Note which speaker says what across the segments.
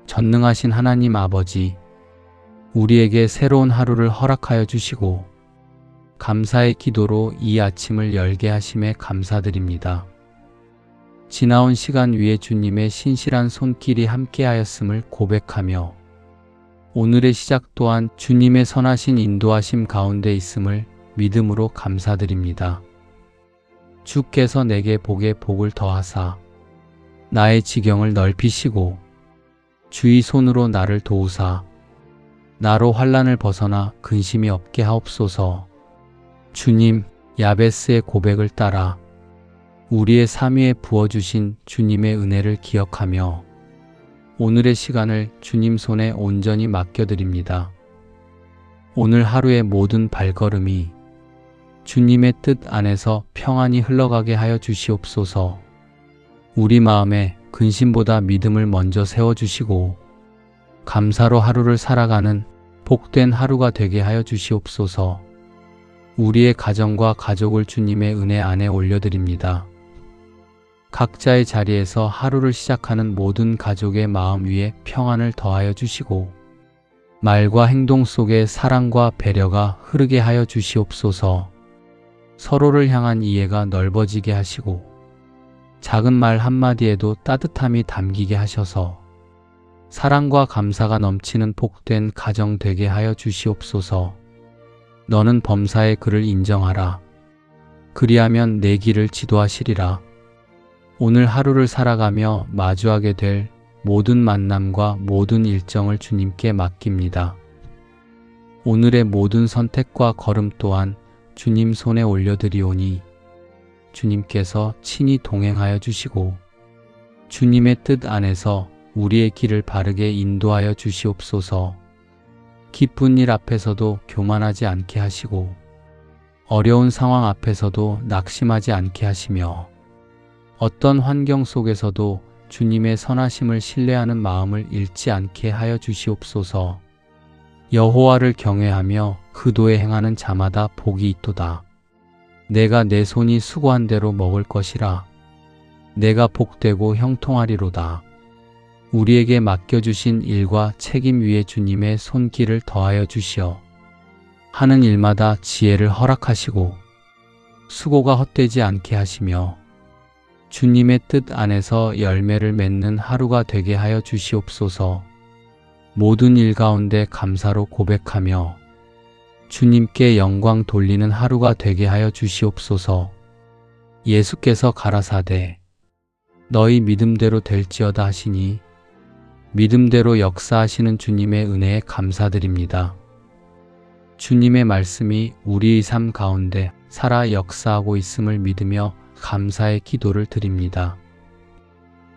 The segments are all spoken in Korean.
Speaker 1: 전능하신 하나님 아버지, 우리에게 새로운 하루를 허락하여 주시고 감사의 기도로 이 아침을 열게 하심에 감사드립니다. 지나온 시간 위에 주님의 신실한 손길이 함께하였음을 고백하며 오늘의 시작 또한 주님의 선하신 인도하심 가운데 있음을 믿음으로 감사드립니다. 주께서 내게 복에 복을 더하사 나의 지경을 넓히시고 주의 손으로 나를 도우사 나로 환난을 벗어나 근심이 없게 하옵소서. 주님, 야베스의 고백을 따라 우리의 삶 위에 부어주신 주님의 은혜를 기억하며 오늘의 시간을 주님 손에 온전히 맡겨드립니다. 오늘 하루의 모든 발걸음이 주님의 뜻 안에서 평안히 흘러가게 하여 주시옵소서. 우리 마음에 근심보다 믿음을 먼저 세워주시고 감사로 하루를 살아가는 복된 하루가 되게 하여 주시옵소서. 우리의 가정과 가족을 주님의 은혜 안에 올려드립니다. 각자의 자리에서 하루를 시작하는 모든 가족의 마음 위에 평안을 더하여 주시고 말과 행동 속에 사랑과 배려가 흐르게 하여 주시옵소서. 서로를 향한 이해가 넓어지게 하시고 작은 말 한마디에도 따뜻함이 담기게 하셔서 사랑과 감사가 넘치는 복된 가정 되게 하여 주시옵소서. 너는 범사의 그를 인정하라. 그리하면 내 길을 지도하시리라. 오늘 하루를 살아가며 마주하게 될 모든 만남과 모든 일정을 주님께 맡깁니다. 오늘의 모든 선택과 걸음 또한 주님 손에 올려드리오니 주님께서 친히 동행하여 주시고 주님의 뜻 안에서 우리의 길을 바르게 인도하여 주시옵소서. 기쁜 일 앞에서도 교만하지 않게 하시고 어려운 상황 앞에서도 낙심하지 않게 하시며 어떤 환경 속에서도 주님의 선하심을 신뢰하는 마음을 잃지 않게 하여 주시옵소서. 여호와를 경외하며 그 도에 행하는 자마다 복이 있도다. 내가 내 손이 수고한 대로 먹을 것이라. 내가 복되고 형통하리로다. 우리에게 맡겨주신 일과 책임 위에 주님의 손길을 더하여 주시어 하는 일마다 지혜를 허락하시고 수고가 헛되지 않게 하시며 주님의 뜻 안에서 열매를 맺는 하루가 되게 하여 주시옵소서. 모든 일 가운데 감사로 고백하며 주님께 영광 돌리는 하루가 되게 하여 주시옵소서. 예수께서 가라사대 너희 믿음대로 될지어다 하시니 믿음대로 역사하시는 주님의 은혜에 감사드립니다. 주님의 말씀이 우리의 삶 가운데 살아 역사하고 있음을 믿으며 감사의 기도를 드립니다.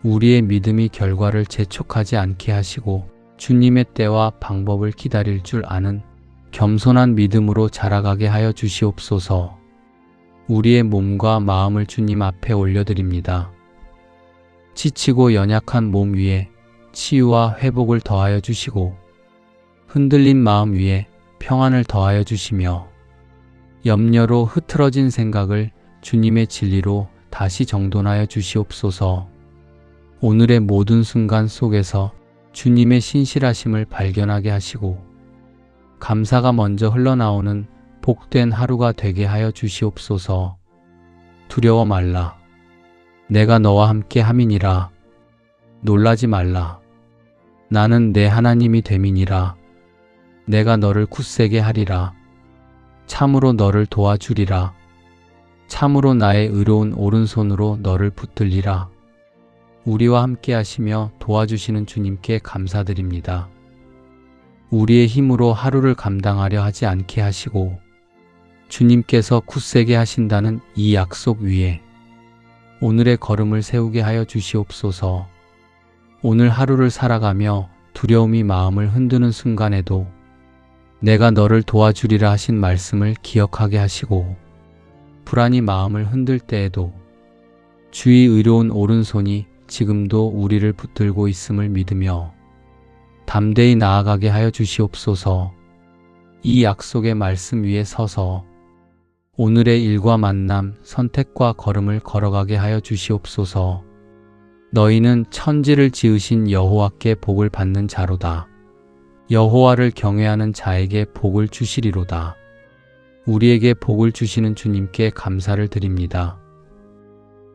Speaker 1: 우리의 믿음이 결과를 재촉하지 않게 하시고 주님의 때와 방법을 기다릴 줄 아는 겸손한 믿음으로 자라가게 하여 주시옵소서. 우리의 몸과 마음을 주님 앞에 올려드립니다. 지치고 연약한 몸 위에 치유와 회복을 더하여 주시고 흔들린 마음 위에 평안을 더하여 주시며 염려로 흐트러진 생각을 주님의 진리로 다시 정돈하여 주시옵소서. 오늘의 모든 순간 속에서 주님의 신실하심을 발견하게 하시고 감사가 먼저 흘러나오는 복된 하루가 되게 하여 주시옵소서. 두려워 말라. 내가 너와 함께 함이니라. 놀라지 말라. 나는 내 하나님이 됨이니라. 내가 너를 굳세게 하리라. 참으로 너를 도와주리라. 참으로 나의 의로운 오른손으로 너를 붙들리라. 우리와 함께 하시며 도와주시는 주님께 감사드립니다. 우리의 힘으로 하루를 감당하려 하지 않게 하시고 주님께서 굳세게 하신다는 이 약속 위에 오늘의 걸음을 세우게 하여 주시옵소서. 오늘 하루를 살아가며 두려움이 마음을 흔드는 순간에도 내가 너를 도와주리라 하신 말씀을 기억하게 하시고 불안이 마음을 흔들 때에도 주의 의로운 오른손이 지금도 우리를 붙들고 있음을 믿으며 담대히 나아가게 하여 주시옵소서. 이 약속의 말씀 위에 서서 오늘의 일과 만남, 선택과 걸음을 걸어가게 하여 주시옵소서. 너희는 천지를 지으신 여호와께 복을 받는 자로다. 여호와를 경외하는 자에게 복을 주시리로다. 우리에게 복을 주시는 주님께 감사를 드립니다.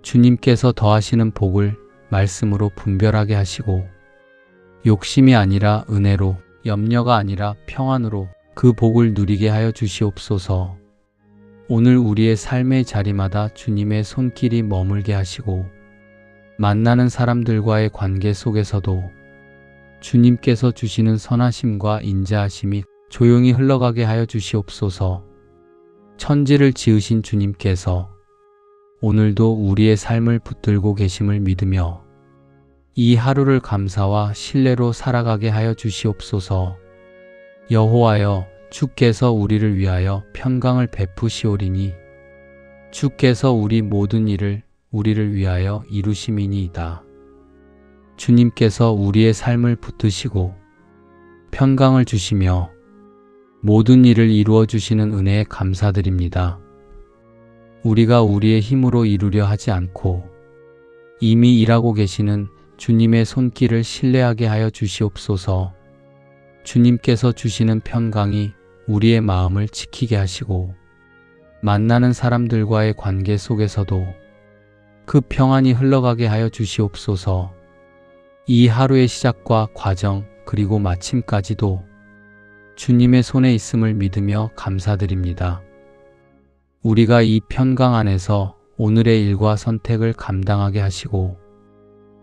Speaker 1: 주님께서 더하시는 복을 말씀으로 분별하게 하시고 욕심이 아니라 은혜로, 염려가 아니라 평안으로 그 복을 누리게 하여 주시옵소서. 오늘 우리의 삶의 자리마다 주님의 손길이 머물게 하시고 만나는 사람들과의 관계 속에서도 주님께서 주시는 선하심과 인자하심이 조용히 흘러가게 하여 주시옵소서. 천지를 지으신 주님께서 오늘도 우리의 삶을 붙들고 계심을 믿으며 이 하루를 감사와 신뢰로 살아가게 하여 주시옵소서. 여호와여, 주께서 우리를 위하여 평강을 베푸시오리니 주께서 우리 모든 일을 우리를 위하여 이루심이니이다. 주님께서 우리의 삶을 붙드시고 평강을 주시며 모든 일을 이루어 주시는 은혜에 감사드립니다. 우리가 우리의 힘으로 이루려 하지 않고 이미 일하고 계시는 주님의 손길을 신뢰하게 하여 주시옵소서. 주님께서 주시는 평강이 우리의 마음을 지키게 하시고 만나는 사람들과의 관계 속에서도 그 평안이 흘러가게 하여 주시옵소서. 이 하루의 시작과 과정 그리고 마침까지도 주님의 손에 있음을 믿으며 감사드립니다. 우리가 이 평강 안에서 오늘의 일과 선택을 감당하게 하시고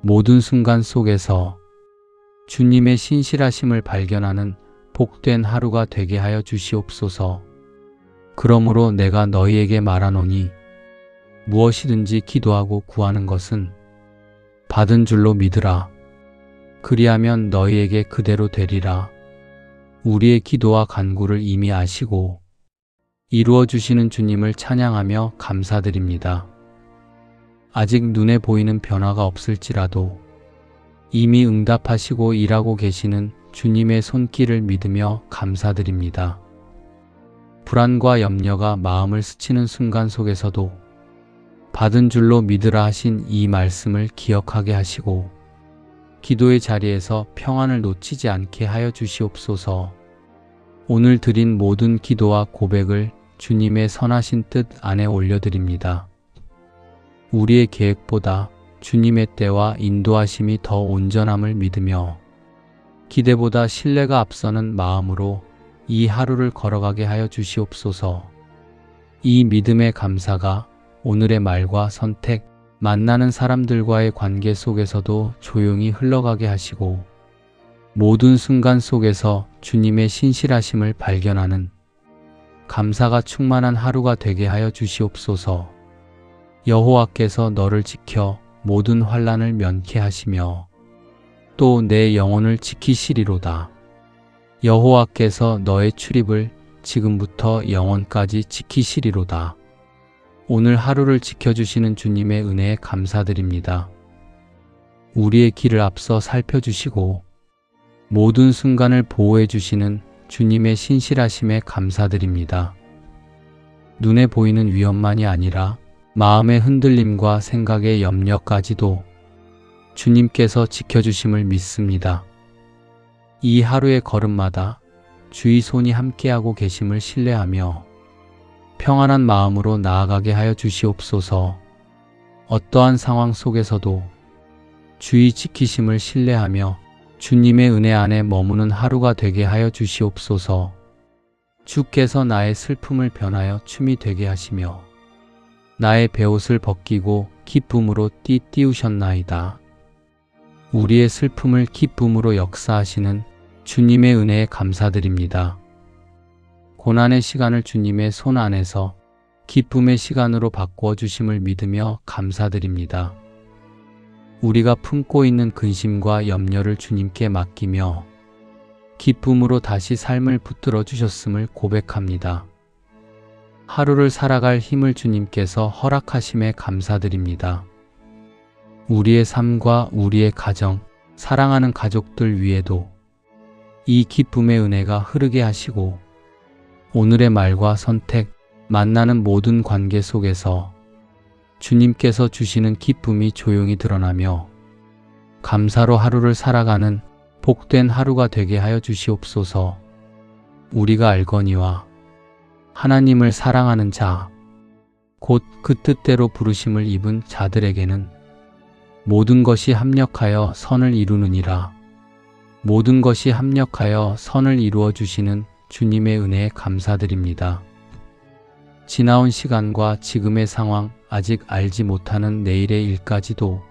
Speaker 1: 모든 순간 속에서 주님의 신실하심을 발견하는 복된 하루가 되게 하여 주시옵소서. 그러므로 내가 너희에게 말하노니 무엇이든지 기도하고 구하는 것은 받은 줄로 믿으라. 그리하면 너희에게 그대로 되리라. 우리의 기도와 간구를 이미 아시고 이루어 주시는 주님을 찬양하며 감사드립니다. 아직 눈에 보이는 변화가 없을지라도 이미 응답하시고 일하고 계시는 주님의 손길을 믿으며 감사드립니다. 불안과 염려가 마음을 스치는 순간 속에서도 받은 줄로 믿으라 하신 이 말씀을 기억하게 하시고 기도의 자리에서 평안을 놓치지 않게 하여 주시옵소서. 오늘 드린 모든 기도와 고백을 주님의 선하신 뜻 안에 올려드립니다. 우리의 계획보다 주님의 때와 인도하심이 더 온전함을 믿으며 기대보다 신뢰가 앞서는 마음으로 이 하루를 걸어가게 하여 주시옵소서. 이 믿음의 감사가 오늘의 말과 선택, 만나는 사람들과의 관계 속에서도 조용히 흘러가게 하시고 모든 순간 속에서 주님의 신실하심을 발견하는 감사가 충만한 하루가 되게 하여 주시옵소서. 여호와께서 너를 지켜 모든 환난을 면케 하시며 또 내 영혼을 지키시리로다. 여호와께서 너의 출입을 지금부터 영원까지 지키시리로다. 오늘 하루를 지켜주시는 주님의 은혜에 감사드립니다. 우리의 길을 앞서 살펴주시고 모든 순간을 보호해 주시는 주님의 신실하심에 감사드립니다. 눈에 보이는 위험만이 아니라 마음의 흔들림과 생각의 염려까지도 주님께서 지켜주심을 믿습니다. 이 하루의 걸음마다 주의 손이 함께하고 계심을 신뢰하며 평안한 마음으로 나아가게 하여 주시옵소서. 어떠한 상황 속에서도 주의 지키심을 신뢰하며 주님의 은혜 안에 머무는 하루가 되게 하여 주시옵소서. 주께서 나의 슬픔을 변하여 춤이 되게 하시며 나의 베옷을 벗기고 기쁨으로 띠띠우셨나이다. 우리의 슬픔을 기쁨으로 역사하시는 주님의 은혜에 감사드립니다. 고난의 시간을 주님의 손 안에서 기쁨의 시간으로 바꾸어 주심을 믿으며 감사드립니다. 우리가 품고 있는 근심과 염려를 주님께 맡기며 기쁨으로 다시 삶을 붙들어 주셨음을 고백합니다. 하루를 살아갈 힘을 주님께서 허락하심에 감사드립니다. 우리의 삶과 우리의 가정, 사랑하는 가족들 위에도 이 기쁨의 은혜가 흐르게 하시고 오늘의 말과 선택, 만나는 모든 관계 속에서 주님께서 주시는 기쁨이 조용히 드러나며 감사로 하루를 살아가는 복된 하루가 되게 하여 주시옵소서. 우리가 알거니와 하나님을 사랑하는 자, 곧 그 뜻대로 부르심을 입은 자들에게는 모든 것이 합력하여 선을 이루느니라. 모든 것이 합력하여 선을 이루어 주시는 주님의 은혜에 감사드립니다. 지나온 시간과 지금의 상황, 아직 알지 못하는 내일의 일까지도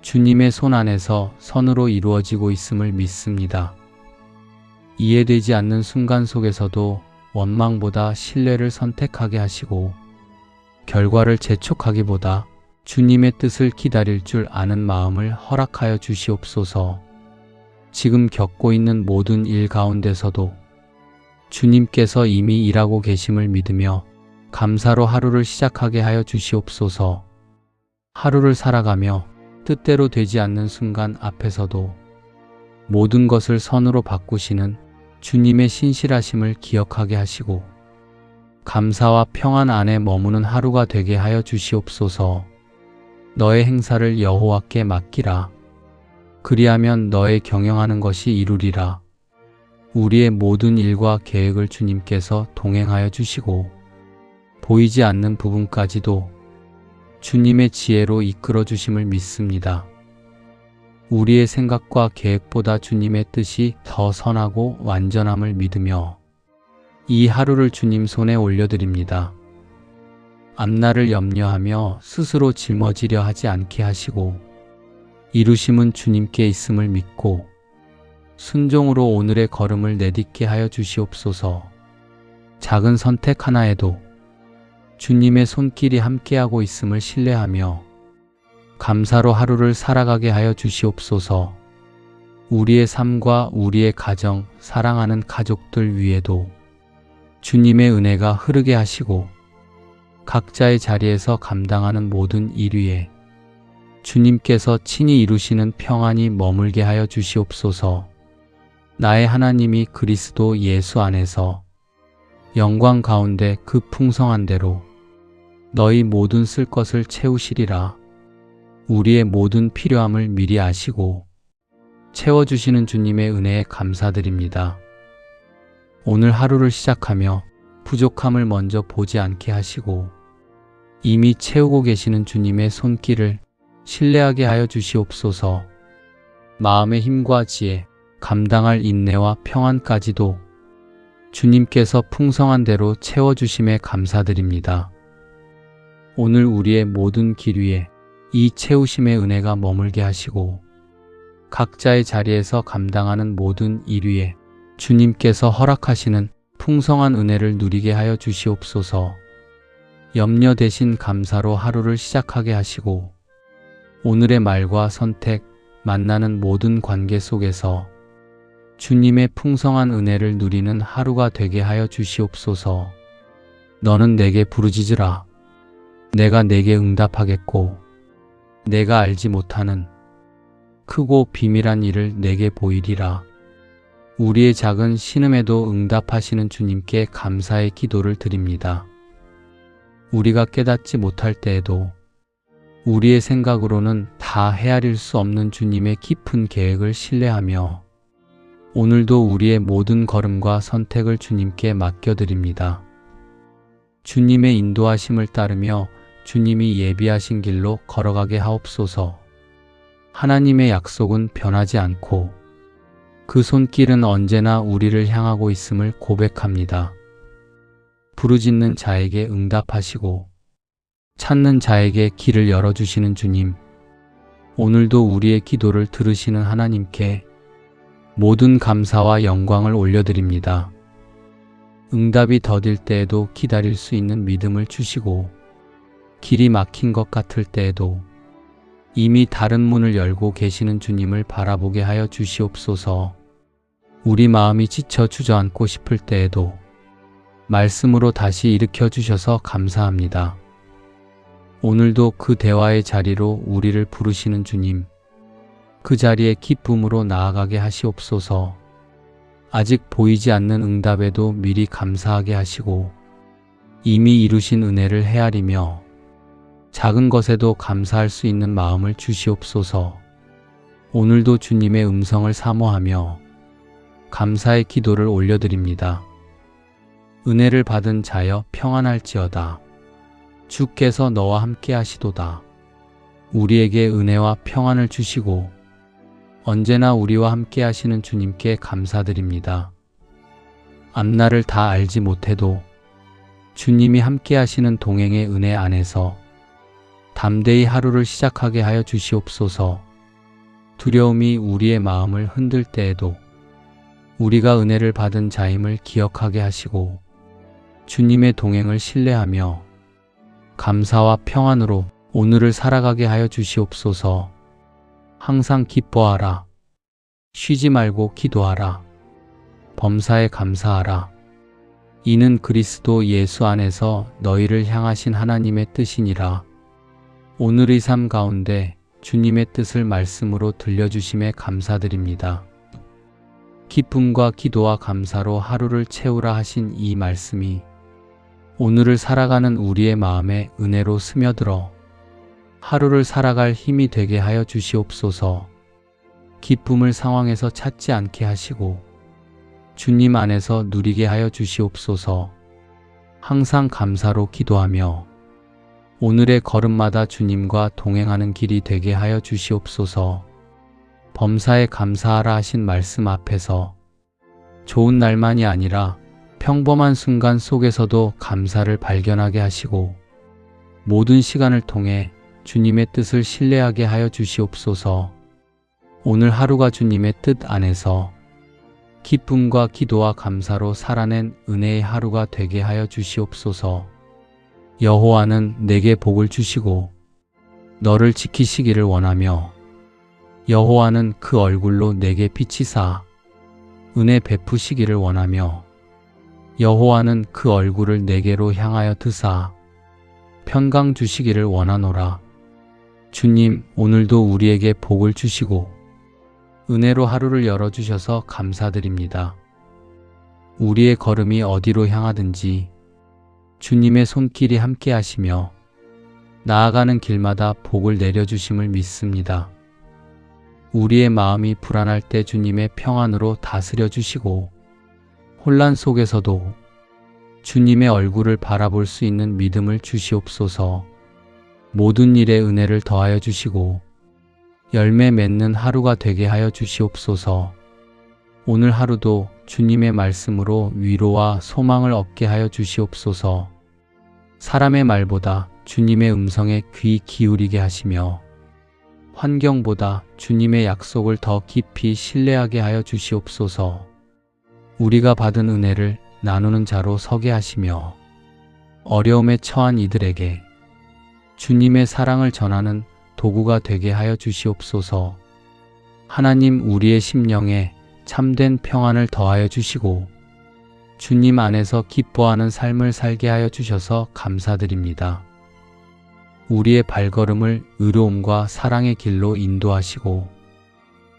Speaker 1: 주님의 손 안에서 선으로 이루어지고 있음을 믿습니다. 이해되지 않는 순간 속에서도 원망보다 신뢰를 선택하게 하시고 결과를 재촉하기보다 주님의 뜻을 기다릴 줄 아는 마음을 허락하여 주시옵소서. 지금 겪고 있는 모든 일 가운데서도 주님께서 이미 일하고 계심을 믿으며 감사로 하루를 시작하게 하여 주시옵소서. 하루를 살아가며 뜻대로 되지 않는 순간 앞에서도 모든 것을 선으로 바꾸시는 주님의 신실하심을 기억하게 하시고 감사와 평안 안에 머무는 하루가 되게 하여 주시옵소서. 너의 행사를 여호와께 맡기라. 그리하면 너의 경영하는 것이 이루리라. 우리의 모든 일과 계획을 주님께서 동행하여 주시고 보이지 않는 부분까지도 주님의 지혜로 이끌어 주심을 믿습니다. 우리의 생각과 계획보다 주님의 뜻이 더 선하고 완전함을 믿으며 이 하루를 주님 손에 올려드립니다. 앞날을 염려하며 스스로 짊어지려 하지 않게 하시고 이루심은 주님께 있음을 믿고 순종으로 오늘의 걸음을 내딛게 하여 주시옵소서. 작은 선택 하나에도 주님의 손길이 함께하고 있음을 신뢰하며 감사로 하루를 살아가게 하여 주시옵소서. 우리의 삶과 우리의 가정, 사랑하는 가족들 위에도 주님의 은혜가 흐르게 하시고 각자의 자리에서 감당하는 모든 일 위에 주님께서 친히 이루시는 평안이 머물게 하여 주시옵소서. 나의 하나님이 그리스도 예수 안에서 영광 가운데 그 풍성한 대로 너희 모든 쓸 것을 채우시리라. 우리의 모든 필요함을 미리 아시고 채워주시는 주님의 은혜에 감사드립니다. 오늘 하루를 시작하며 부족함을 먼저 보지 않게 하시고 이미 채우고 계시는 주님의 손길을 신뢰하게 하여 주시옵소서. 마음의 힘과 지혜, 감당할 인내와 평안까지도 주님께서 풍성한 대로 채워주심에 감사드립니다. 오늘 우리의 모든 길 위에 이 채우심의 은혜가 머물게 하시고 각자의 자리에서 감당하는 모든 일 위에 주님께서 허락하시는 풍성한 은혜를 누리게 하여 주시옵소서. 염려 대신 감사로 하루를 시작하게 하시고 오늘의 말과 선택, 만나는 모든 관계 속에서 주님의 풍성한 은혜를 누리는 하루가 되게 하여 주시옵소서. 너는 내게 부르짖으라. 내가 내게 응답하겠고 내가 알지 못하는 크고 비밀한 일을 내게 보이리라. 우리의 작은 신음에도 응답하시는 주님께 감사의 기도를 드립니다. 우리가 깨닫지 못할 때에도 우리의 생각으로는 다 헤아릴 수 없는 주님의 깊은 계획을 신뢰하며 오늘도 우리의 모든 걸음과 선택을 주님께 맡겨드립니다. 주님의 인도하심을 따르며 주님이 예비하신 길로 걸어가게 하옵소서. 하나님의 약속은 변하지 않고 그 손길은 언제나 우리를 향하고 있음을 고백합니다. 부르짖는 자에게 응답하시고 찾는 자에게 길을 열어주시는 주님, 오늘도 우리의 기도를 들으시는 하나님께 모든 감사와 영광을 올려드립니다. 응답이 더딜 때에도 기다릴 수 있는 믿음을 주시고 길이 막힌 것 같을 때에도 이미 다른 문을 열고 계시는 주님을 바라보게 하여 주시옵소서. 우리 마음이 지쳐 주저앉고 싶을 때에도 말씀으로 다시 일으켜 주셔서 감사합니다. 오늘도 그 대화의 자리로 우리를 부르시는 주님, 그 자리에 기쁨으로 나아가게 하시옵소서. 아직 보이지 않는 응답에도 미리 감사하게 하시고 이미 이루신 은혜를 헤아리며 작은 것에도 감사할 수 있는 마음을 주시옵소서. 오늘도 주님의 음성을 사모하며 감사의 기도를 올려드립니다. 은혜를 받은 자여 평안할지어다. 주께서 너와 함께 하시도다. 우리에게 은혜와 평안을 주시고 언제나 우리와 함께 하시는 주님께 감사드립니다. 앞날을 다 알지 못해도 주님이 함께 하시는 동행의 은혜 안에서 담대히 하루를 시작하게 하여 주시옵소서. 두려움이 우리의 마음을 흔들 때에도 우리가 은혜를 받은 자임을 기억하게 하시고 주님의 동행을 신뢰하며 감사와 평안으로 오늘을 살아가게 하여 주시옵소서. 항상 기뻐하라. 쉬지 말고 기도하라. 범사에 감사하라. 이는 그리스도 예수 안에서 너희를 향하신 하나님의 뜻이니라. 오늘의 삶 가운데 주님의 뜻을 말씀으로 들려주심에 감사드립니다. 기쁨과 기도와 감사로 하루를 채우라 하신 이 말씀이 오늘을 살아가는 우리의 마음에 은혜로 스며들어 하루를 살아갈 힘이 되게 하여 주시옵소서. 기쁨을 상황에서 찾지 않게 하시고 주님 안에서 누리게 하여 주시옵소서. 항상 감사로 기도하며 오늘의 걸음마다 주님과 동행하는 길이 되게 하여 주시옵소서. 범사에 감사하라 하신 말씀 앞에서 좋은 날만이 아니라 평범한 순간 속에서도 감사를 발견하게 하시고 모든 시간을 통해 주님의 뜻을 신뢰하게 하여 주시옵소서. 오늘 하루가 주님의 뜻 안에서 기쁨과 기도와 감사로 살아낸 은혜의 하루가 되게 하여 주시옵소서. 여호와는 내게 복을 주시고 너를 지키시기를 원하며 여호와는 그 얼굴로 내게 비치사 은혜 베푸시기를 원하며 여호와는 그 얼굴을 내게로 향하여 드사 평강 주시기를 원하노라. 주님, 오늘도 우리에게 복을 주시고 은혜로 하루를 열어주셔서 감사드립니다. 우리의 걸음이 어디로 향하든지 주님의 손길이 함께 하시며 나아가는 길마다 복을 내려주심을 믿습니다. 우리의 마음이 불안할 때 주님의 평안으로 다스려 주시고 혼란 속에서도 주님의 얼굴을 바라볼 수 있는 믿음을 주시옵소서. 모든 일에 은혜를 더하여 주시고 열매 맺는 하루가 되게 하여 주시옵소서. 오늘 하루도 주님의 말씀으로 위로와 소망을 얻게 하여 주시옵소서. 사람의 말보다 주님의 음성에 귀 기울이게 하시며 환경보다 주님의 약속을 더 깊이 신뢰하게 하여 주시옵소서. 우리가 받은 은혜를 나누는 자로 서게 하시며 어려움에 처한 이들에게 주님의 사랑을 전하는 도구가 되게 하여 주시옵소서. 하나님, 우리의 심령에 참된 평안을 더하여 주시고 주님 안에서 기뻐하는 삶을 살게 하여 주셔서 감사드립니다. 우리의 발걸음을 의로움과 사랑의 길로 인도하시고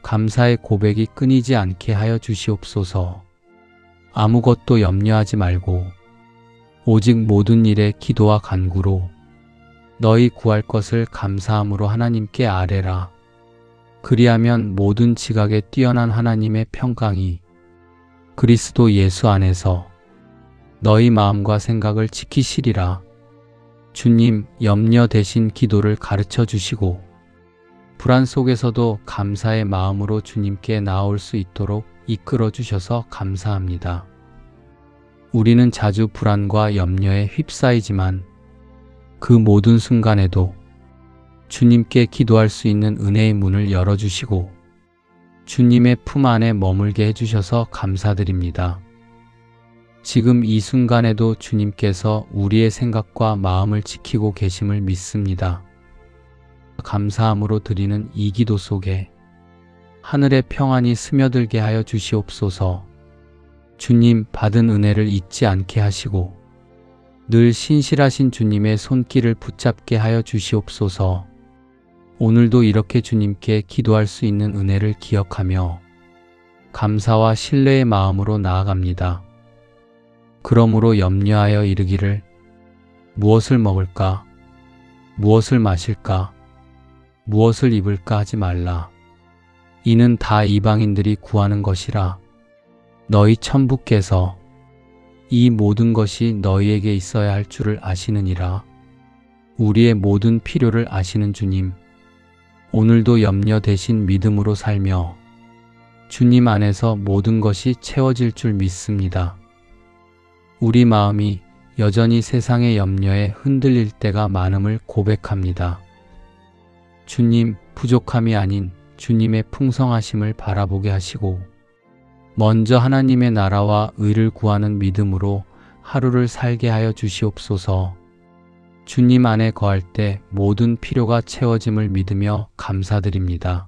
Speaker 1: 감사의 고백이 끊이지 않게 하여 주시옵소서. 아무것도 염려하지 말고 오직 모든 일에 기도와 간구로 너희 구할 것을 감사함으로 하나님께 아뢰라. 그리하면 모든 지각에 뛰어난 하나님의 평강이 그리스도 예수 안에서 너희 마음과 생각을 지키시리라. 주님, 염려 대신 기도를 가르쳐 주시고 불안 속에서도 감사의 마음으로 주님께 나아올 수 있도록 이끌어 주셔서 감사합니다. 우리는 자주 불안과 염려에 휩싸이지만 그 모든 순간에도 주님께 기도할 수 있는 은혜의 문을 열어주시고 주님의 품 안에 머물게 해주셔서 감사드립니다. 지금 이 순간에도 주님께서 우리의 생각과 마음을 지키고 계심을 믿습니다. 감사함으로 드리는 이 기도 속에 하늘의 평안이 스며들게 하여 주시옵소서. 주님, 받은 은혜를 잊지 않게 하시고 늘 신실하신 주님의 손길을 붙잡게 하여 주시옵소서. 오늘도 이렇게 주님께 기도할 수 있는 은혜를 기억하며 감사와 신뢰의 마음으로 나아갑니다. 그러므로 염려하여 이르기를 무엇을 먹을까? 무엇을 마실까? 무엇을 입을까 하지 말라. 이는 다 이방인들이 구하는 것이라. 너희 천부께서 이 모든 것이 너희에게 있어야 할 줄을 아시느니라. 우리의 모든 필요를 아시는 주님, 오늘도 염려 대신 믿음으로 살며 주님 안에서 모든 것이 채워질 줄 믿습니다. 우리 마음이 여전히 세상의 염려에 흔들릴 때가 많음을 고백합니다. 주님, 부족함이 아닌 주님의 풍성하심을 바라보게 하시고 먼저 하나님의 나라와 의를 구하는 믿음으로 하루를 살게 하여 주시옵소서. 주님 안에 거할 때 모든 필요가 채워짐을 믿으며 감사드립니다.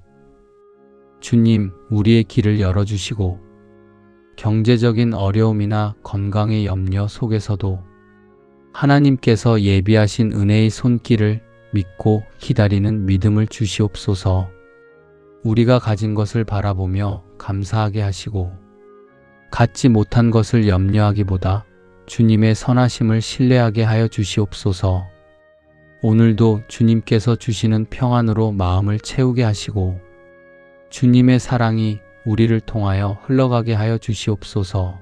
Speaker 1: 주님, 우리의 길을 열어주시고 경제적인 어려움이나 건강의 염려 속에서도 하나님께서 예비하신 은혜의 손길을 믿고 기다리는 믿음을 주시옵소서. 우리가 가진 것을 바라보며 감사하게 하시고 갖지 못한 것을 염려하기보다 주님의 선하심을 신뢰하게 하여 주시옵소서. 오늘도 주님께서 주시는 평안으로 마음을 채우게 하시고 주님의 사랑이 우리를 통하여 흘러가게 하여 주시옵소서.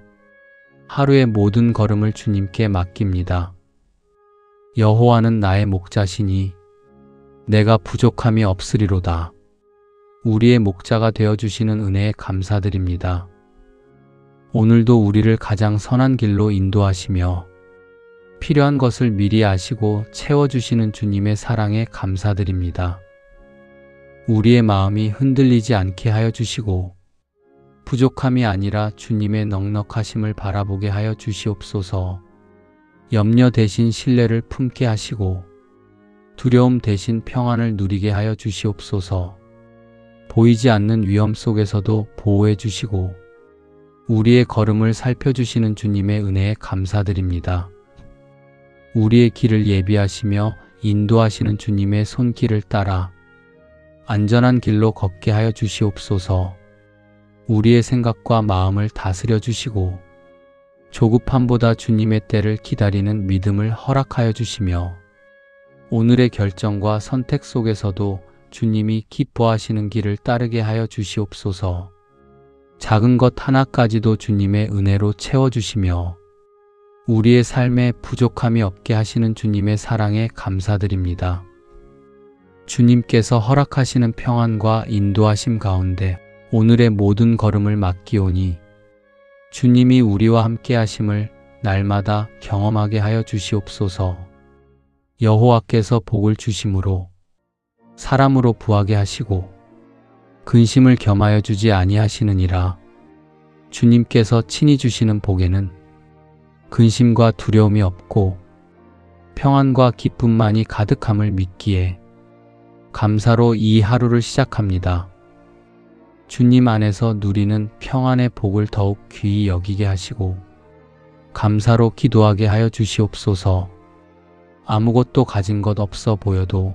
Speaker 1: 하루의 모든 걸음을 주님께 맡깁니다. 여호와는 나의 목자시니 내가 부족함이 없으리로다. 우리의 목자가 되어주시는 은혜에 감사드립니다. 오늘도 우리를 가장 선한 길로 인도하시며 필요한 것을 미리 아시고 채워주시는 주님의 사랑에 감사드립니다. 우리의 마음이 흔들리지 않게 하여 주시고 부족함이 아니라 주님의 넉넉하심을 바라보게 하여 주시옵소서. 염려 대신 신뢰를 품게 하시고 두려움 대신 평안을 누리게 하여 주시옵소서. 보이지 않는 위험 속에서도 보호해 주시고 우리의 걸음을 살펴주시는 주님의 은혜에 감사드립니다. 우리의 길을 예비하시며 인도하시는 주님의 손길을 따라 안전한 길로 걷게 하여 주시옵소서. 우리의 생각과 마음을 다스려 주시고 조급함보다 주님의 때를 기다리는 믿음을 허락하여 주시며 오늘의 결정과 선택 속에서도 주님이 기뻐하시는 길을 따르게 하여 주시옵소서. 작은 것 하나까지도 주님의 은혜로 채워주시며 우리의 삶에 부족함이 없게 하시는 주님의 사랑에 감사드립니다. 주님께서 허락하시는 평안과 인도하심 가운데 오늘의 모든 걸음을 맡기오니 주님이 우리와 함께 하심을 날마다 경험하게 하여 주시옵소서. 여호와께서 복을 주심으로 사람으로 부하게 하시고 근심을 겸하여 주지 아니하시느니라. 주님께서 친히 주시는 복에는 근심과 두려움이 없고 평안과 기쁨만이 가득함을 믿기에 감사로 이 하루를 시작합니다. 주님 안에서 누리는 평안의 복을 더욱 귀히 여기게 하시고 감사로 기도하게 하여 주시옵소서. 아무것도 가진 것 없어 보여도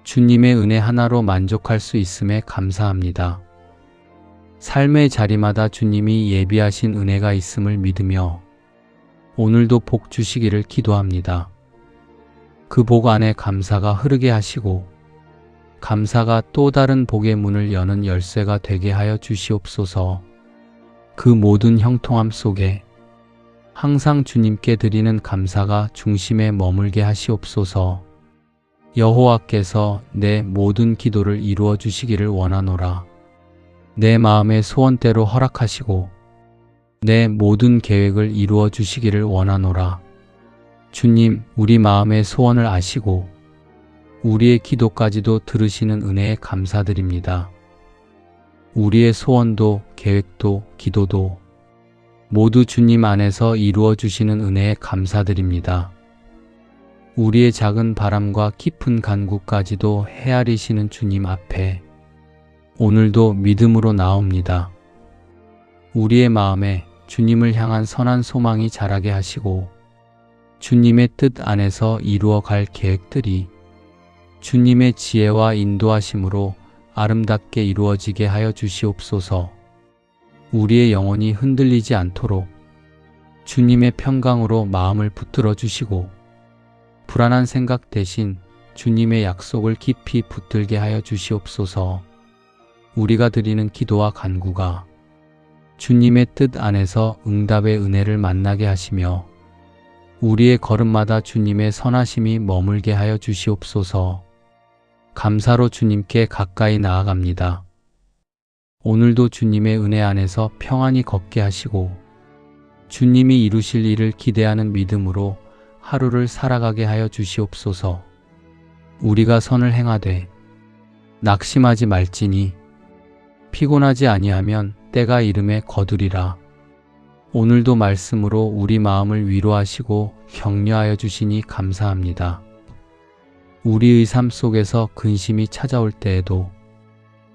Speaker 1: 주님의 은혜 하나로 만족할 수 있음에 감사합니다. 삶의 자리마다 주님이 예비하신 은혜가 있음을 믿으며 오늘도 복 주시기를 기도합니다. 그 복 안에 감사가 흐르게 하시고 감사가 또 다른 복의 문을 여는 열쇠가 되게 하여 주시옵소서. 그 모든 형통함 속에 항상 주님께 드리는 감사가 중심에 머물게 하시옵소서. 여호와께서 내 모든 기도를 이루어 주시기를 원하노라. 내 마음의 소원대로 허락하시고 내 모든 계획을 이루어 주시기를 원하노라. 주님, 우리 마음의 소원을 아시고 우리의 기도까지도 들으시는 은혜에 감사드립니다. 우리의 소원도 계획도 기도도 모두 주님 안에서 이루어 주시는 은혜에 감사드립니다. 우리의 작은 바람과 깊은 간구까지도 헤아리시는 주님 앞에 오늘도 믿음으로 나옵니다. 우리의 마음에 주님을 향한 선한 소망이 자라게 하시고 주님의 뜻 안에서 이루어갈 계획들이 주님의 지혜와 인도하심으로 아름답게 이루어지게 하여 주시옵소서. 우리의 영혼이 흔들리지 않도록 주님의 평강으로 마음을 붙들어 주시고 불안한 생각 대신 주님의 약속을 깊이 붙들게 하여 주시옵소서. 우리가 드리는 기도와 간구가 주님의 뜻 안에서 응답의 은혜를 만나게 하시며 우리의 걸음마다 주님의 선하심이 머물게 하여 주시옵소서. 감사로 주님께 가까이 나아갑니다. 오늘도 주님의 은혜 안에서 평안히 걷게 하시고 주님이 이루실 일을 기대하는 믿음으로 하루를 살아가게 하여 주시옵소서. 우리가 선을 행하되 낙심하지 말지니 피곤하지 아니하면 때가 이름에 거두리라. 오늘도 말씀으로 우리 마음을 위로하시고 격려하여 주시니 감사합니다. 우리의 삶 속에서 근심이 찾아올 때에도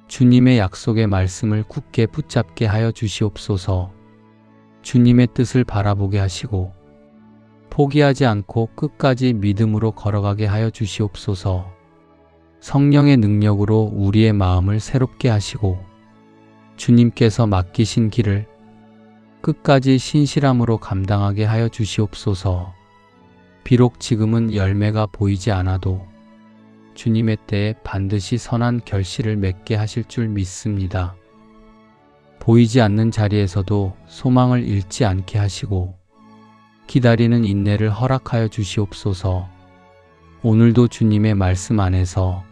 Speaker 1: 주님의 약속의 말씀을 굳게 붙잡게 하여 주시옵소서. 주님의 뜻을 바라보게 하시고 포기하지 않고 끝까지 믿음으로 걸어가게 하여 주시옵소서. 성령의 능력으로 우리의 마음을 새롭게 하시고 주님께서 맡기신 길을 끝까지 신실함으로 감당하게 하여 주시옵소서. 비록 지금은 열매가 보이지 않아도 주님의 때에 반드시 선한 결실을 맺게 하실 줄 믿습니다. 보이지 않는 자리에서도 소망을 잃지 않게 하시고 기다리는 인내를 허락하여 주시옵소서. 오늘도 주님의 말씀 안에서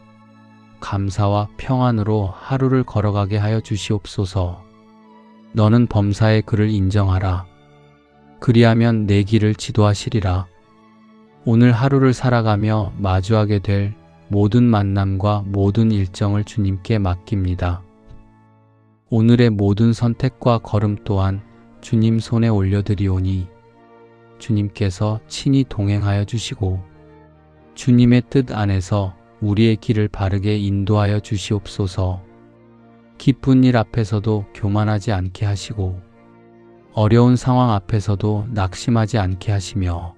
Speaker 1: 감사와 평안으로 하루를 걸어가게 하여 주시옵소서. 너는 범사의 그를 인정하라. 그리하면 내 길을 지도하시리라. 오늘 하루를 살아가며 마주하게 될 모든 만남과 모든 일정을 주님께 맡깁니다. 오늘의 모든 선택과 걸음 또한 주님 손에 올려드리오니 주님께서 친히 동행하여 주시고 주님의 뜻 안에서 우리의 길을 바르게 인도하여 주시옵소서. 기쁜 일 앞에서도 교만하지 않게 하시고 어려운 상황 앞에서도 낙심하지 않게 하시며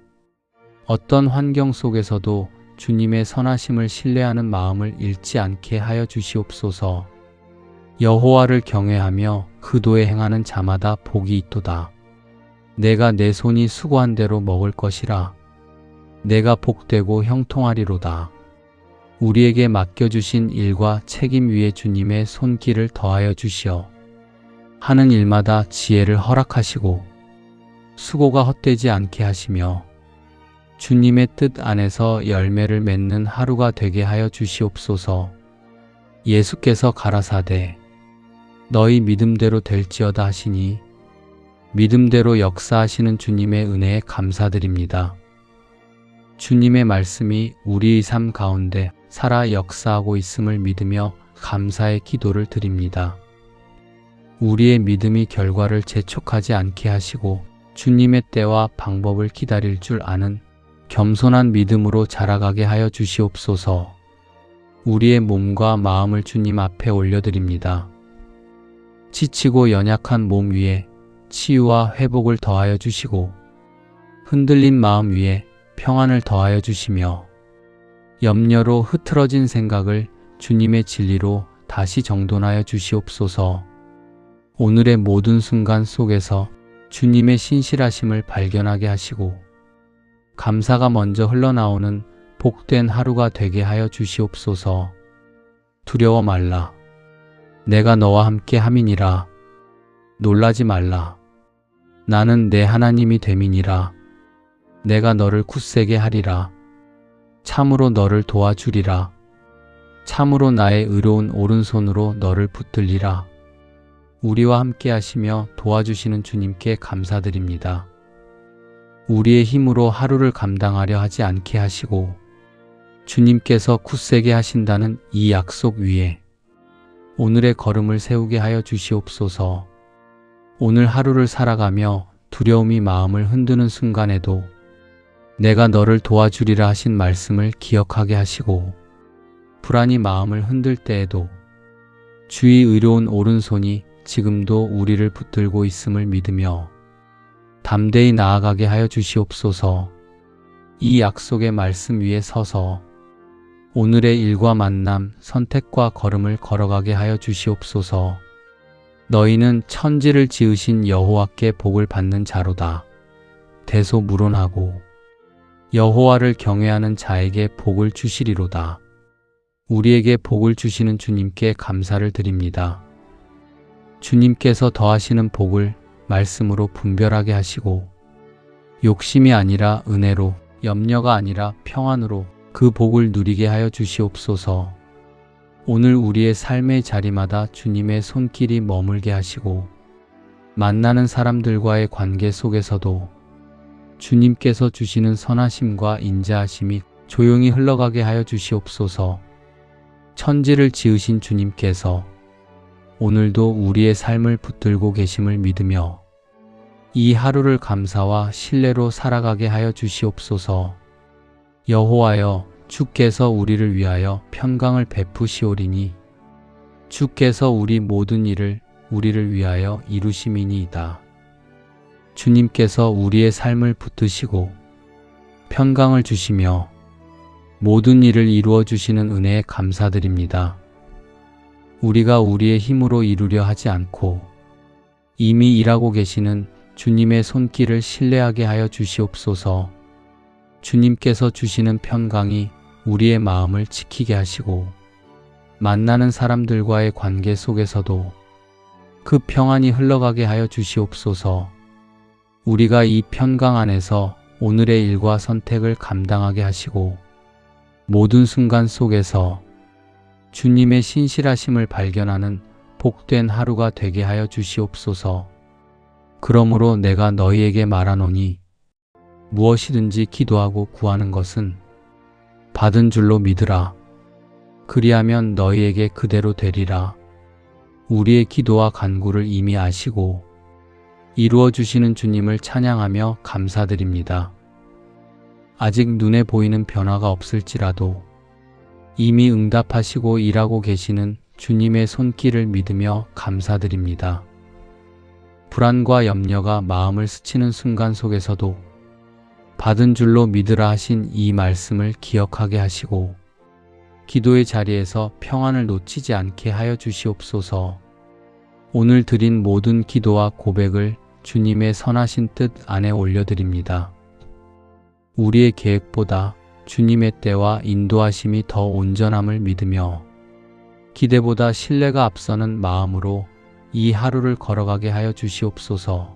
Speaker 1: 어떤 환경 속에서도 주님의 선하심을 신뢰하는 마음을 잃지 않게 하여 주시옵소서. 여호와를 경외하며 그 도에 행하는 자마다 복이 있도다. 내가 내 손이 수고한 대로 먹을 것이라. 내가 복되고 형통하리로다. 우리에게 맡겨주신 일과 책임 위에 주님의 손길을 더하여 주시어 하는 일마다 지혜를 허락하시고 수고가 헛되지 않게 하시며 주님의 뜻 안에서 열매를 맺는 하루가 되게 하여 주시옵소서. 예수께서 가라사대 너희 믿음대로 될지어다 하시니 믿음대로 역사하시는 주님의 은혜에 감사드립니다. 주님의 말씀이 우리의 삶 가운데 살아 역사하고 있음을 믿으며 감사의 기도를 드립니다. 우리의 믿음이 결과를 재촉하지 않게 하시고 주님의 때와 방법을 기다릴 줄 아는 겸손한 믿음으로 자라가게 하여 주시옵소서. 우리의 몸과 마음을 주님 앞에 올려드립니다. 지치고 연약한 몸 위에 치유와 회복을 더하여 주시고 흔들린 마음 위에 평안을 더하여 주시며 염려로 흐트러진 생각을 주님의 진리로 다시 정돈하여 주시옵소서. 오늘의 모든 순간 속에서 주님의 신실하심을 발견하게 하시고 감사가 먼저 흘러나오는 복된 하루가 되게 하여 주시옵소서. 두려워 말라. 내가 너와 함께 함이니라. 놀라지 말라. 나는 내 하나님이 됨이니라. 내가 너를 굳세게 하리라. 참으로 너를 도와주리라. 참으로 나의 의로운 오른손으로 너를 붙들리라. 우리와 함께 하시며 도와주시는 주님께 감사드립니다. 우리의 힘으로 하루를 감당하려 하지 않게 하시고 주님께서 굳세게 하신다는 이 약속 위에 오늘의 걸음을 세우게 하여 주시옵소서. 오늘 하루를 살아가며 두려움이 마음을 흔드는 순간에도 내가 너를 도와주리라 하신 말씀을 기억하게 하시고 불안이 마음을 흔들 때에도 주의 의로운 오른손이 지금도 우리를 붙들고 있음을 믿으며 담대히 나아가게 하여 주시옵소서. 이 약속의 말씀 위에 서서 오늘의 일과 만남, 선택과 걸음을 걸어가게 하여 주시옵소서. 너희는 천지를 지으신 여호와께 복을 받는 자로다. 대소무론하고 여호와를 경외하는 자에게 복을 주시리로다. 우리에게 복을 주시는 주님께 감사를 드립니다. 주님께서 더하시는 복을 말씀으로 분별하게 하시고 욕심이 아니라 은혜로, 염려가 아니라 평안으로 그 복을 누리게 하여 주시옵소서. 오늘 우리의 삶의 자리마다 주님의 손길이 머물게 하시고 만나는 사람들과의 관계 속에서도 주님께서 주시는 선하심과 인자하심이 조용히 흘러가게 하여 주시옵소서. 천지를 지으신 주님께서 오늘도 우리의 삶을 붙들고 계심을 믿으며 이 하루를 감사와 신뢰로 살아가게 하여 주시옵소서. 여호와여, 주께서 우리를 위하여 평강을 베푸시오리니 주께서 우리 모든 일을 우리를 위하여 이루심이니이다. 주님께서 우리의 삶을 붙드시고 평강을 주시며 모든 일을 이루어 주시는 은혜에 감사드립니다. 우리가 우리의 힘으로 이루려 하지 않고 이미 일하고 계시는 주님의 손길을 신뢰하게 하여 주시옵소서. 주님께서 주시는 평강이 우리의 마음을 지키게 하시고 만나는 사람들과의 관계 속에서도 그 평안이 흘러가게 하여 주시옵소서. 우리가 이 평강 안에서 오늘의 일과 선택을 감당하게 하시고 모든 순간 속에서 주님의 신실하심을 발견하는 복된 하루가 되게 하여 주시옵소서. 그러므로 내가 너희에게 말하노니 무엇이든지 기도하고 구하는 것은 받은 줄로 믿으라. 그리하면 너희에게 그대로 되리라. 우리의 기도와 간구를 이미 아시고 이루어 주시는 주님을 찬양하며 감사드립니다. 아직 눈에 보이는 변화가 없을지라도 이미 응답하시고 일하고 계시는 주님의 손길을 믿으며 감사드립니다. 불안과 염려가 마음을 스치는 순간 속에서도 받은 줄로 믿으라 하신 이 말씀을 기억하게 하시고 기도의 자리에서 평안을 놓치지 않게 하여 주시옵소서. 오늘 드린 모든 기도와 고백을 주님의 선하신 뜻 안에 올려드립니다. 우리의 계획보다 주님의 때와 인도하심이 더 온전함을 믿으며 기대보다 신뢰가 앞서는 마음으로 이 하루를 걸어가게 하여 주시옵소서.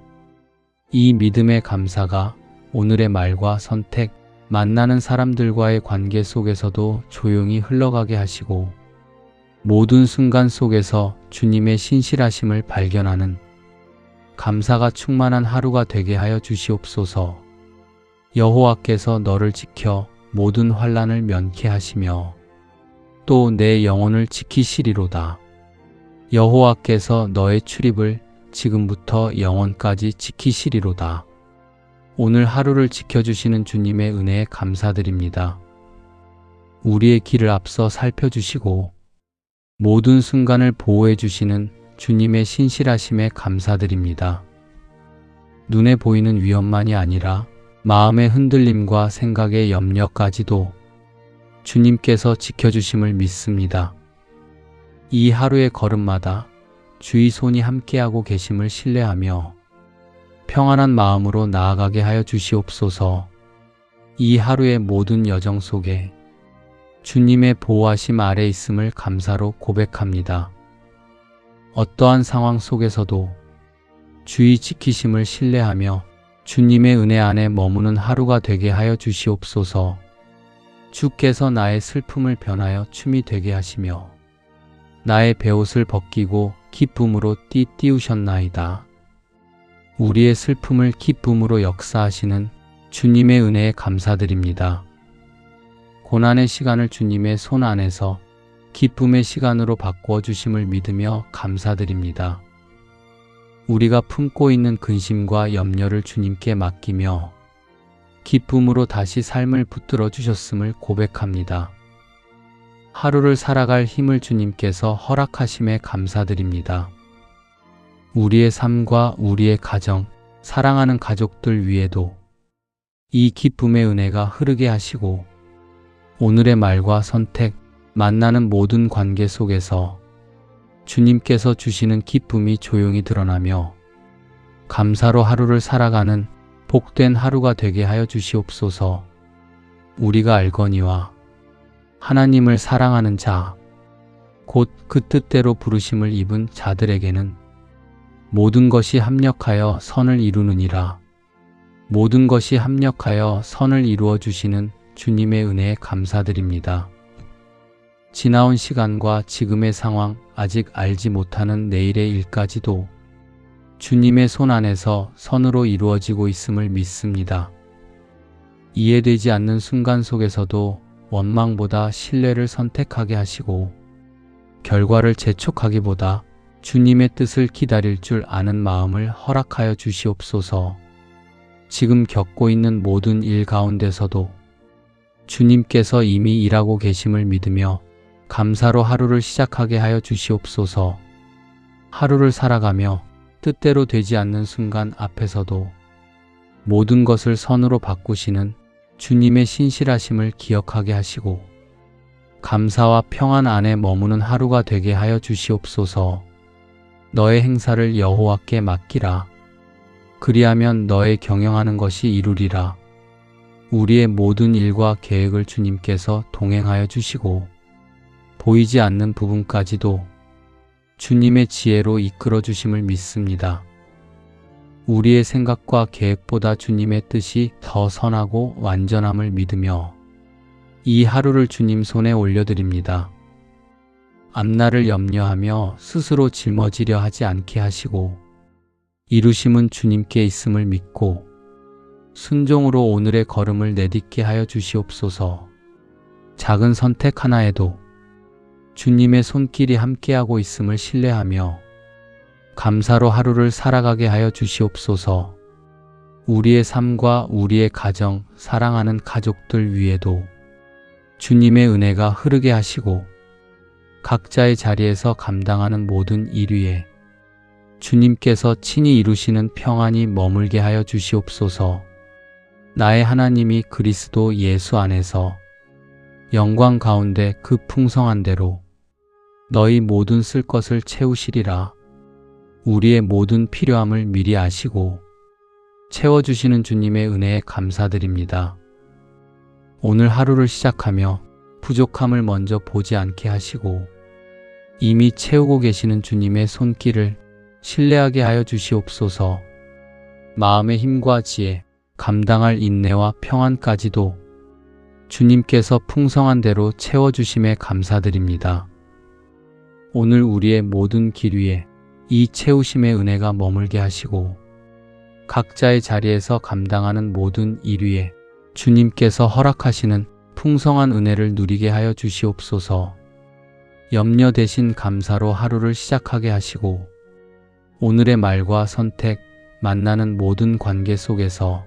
Speaker 1: 이 믿음의 감사가 오늘의 말과 선택, 만나는 사람들과의 관계 속에서도 조용히 흘러가게 하시고 모든 순간 속에서 주님의 신실하심을 발견하는 감사가 충만한 하루가 되게 하여 주시옵소서. 여호와께서 너를 지켜 모든 환난을 면케 하시며 또 내 영혼을 지키시리로다. 여호와께서 너의 출입을 지금부터 영원까지 지키시리로다. 오늘 하루를 지켜주시는 주님의 은혜에 감사드립니다. 우리의 길을 앞서 살펴주시고 모든 순간을 보호해 주시는 주님의 신실하심에 감사드립니다. 눈에 보이는 위험만이 아니라 마음의 흔들림과 생각의 염려까지도 주님께서 지켜주심을 믿습니다. 이 하루의 걸음마다 주의 손이 함께하고 계심을 신뢰하며 평안한 마음으로 나아가게 하여 주시옵소서. 이 하루의 모든 여정 속에 주님의 보호하심 아래 있음을 감사로 고백합니다. 어떠한 상황 속에서도 주의 지키심을 신뢰하며 주님의 은혜 안에 머무는 하루가 되게 하여 주시옵소서. 주께서 나의 슬픔을 변하여 춤이 되게 하시며 나의 베옷을 벗기고 기쁨으로 띠띠우셨나이다. 우리의 슬픔을 기쁨으로 역사하시는 주님의 은혜에 감사드립니다. 고난의 시간을 주님의 손 안에서 기쁨의 시간으로 바꾸어 주심을 믿으며 감사드립니다. 우리가 품고 있는 근심과 염려를 주님께 맡기며 기쁨으로 다시 삶을 붙들어 주셨음을 고백합니다. 하루를 살아갈 힘을 주님께서 허락하심에 감사드립니다. 우리의 삶과 우리의 가정, 사랑하는 가족들 위에도 이 기쁨의 은혜가 흐르게 하시고 오늘의 말과 선택, 만나는 모든 관계 속에서 주님께서 주시는 기쁨이 조용히 드러나며 감사로 하루를 살아가는 복된 하루가 되게 하여 주시옵소서. 우리가 알거니와 하나님을 사랑하는 자, 곧 그 뜻대로 부르심을 입은 자들에게는 모든 것이 합력하여 선을 이루느니라. 모든 것이 합력하여 선을 이루어 주시는 주님의 은혜에 감사드립니다. 지나온 시간과 지금의 상황, 아직 알지 못하는 내일의 일까지도 주님의 손 안에서 선으로 이루어지고 있음을 믿습니다. 이해되지 않는 순간 속에서도 원망보다 신뢰를 선택하게 하시고 결과를 재촉하기보다 주님의 뜻을 기다릴 줄 아는 마음을 허락하여 주시옵소서. 지금 겪고 있는 모든 일 가운데서도 주님께서 이미 일하고 계심을 믿으며 감사로 하루를 시작하게 하여 주시옵소서. 하루를 살아가며 뜻대로 되지 않는 순간 앞에서도 모든 것을 선으로 바꾸시는 주님의 신실하심을 기억하게 하시고 감사와 평안 안에 머무는 하루가 되게 하여 주시옵소서. 너의 행사를 여호와께 맡기라. 그리하면 너의 경영하는 것이 이루리라. 우리의 모든 일과 계획을 주님께서 동행하여 주시고 보이지 않는 부분까지도 주님의 지혜로 이끌어 주심을 믿습니다. 우리의 생각과 계획보다 주님의 뜻이 더 선하고 완전함을 믿으며 이 하루를 주님 손에 올려드립니다. 앞날을 염려하며 스스로 짊어지려 하지 않게 하시고 이루심은 주님께 있음을 믿고 순종으로 오늘의 걸음을 내딛게 하여 주시옵소서. 작은 선택 하나에도 주님의 손길이 함께하고 있음을 신뢰하며 감사로 하루를 살아가게 하여 주시옵소서. 우리의 삶과 우리의 가정, 사랑하는 가족들 위에도 주님의 은혜가 흐르게 하시고 각자의 자리에서 감당하는 모든 일 위에 주님께서 친히 이루시는 평안이 머물게 하여 주시옵소서. 나의 하나님이 그리스도 예수 안에서 영광 가운데 그 풍성한 대로 너희 모든 쓸 것을 채우시리라. 우리의 모든 필요함을 미리 아시고 채워주시는 주님의 은혜에 감사드립니다. 오늘 하루를 시작하며 부족함을 먼저 보지 않게 하시고 이미 채우고 계시는 주님의 손길을 신뢰하게 하여 주시옵소서. 마음의 힘과 지혜, 감당할 인내와 평안까지도 주님께서 풍성한 대로 채워주심에 감사드립니다. 오늘 우리의 모든 길 위에 이 채우심의 은혜가 머물게 하시고 각자의 자리에서 감당하는 모든 일 위에 주님께서 허락하시는 풍성한 은혜를 누리게 하여 주시옵소서. 염려 대신 감사로 하루를 시작하게 하시고 오늘의 말과 선택, 만나는 모든 관계 속에서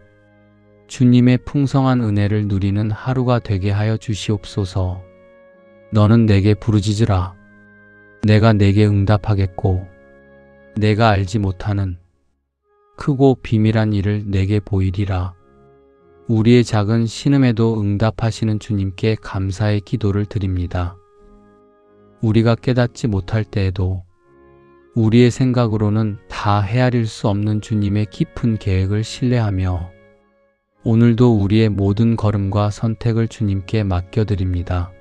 Speaker 1: 주님의 풍성한 은혜를 누리는 하루가 되게 하여 주시옵소서. 너는 내게 부르짖으라. 내가 내게 응답하겠고 내가 알지 못하는 크고 비밀한 일을 내게 보이리라. 우리의 작은 신음에도 응답하시는 주님께 감사의 기도를 드립니다. 우리가 깨닫지 못할 때에도 우리의 생각으로는 다 헤아릴 수 없는 주님의 깊은 계획을 신뢰하며 오늘도 우리의 모든 걸음과 선택을 주님께 맡겨드립니다.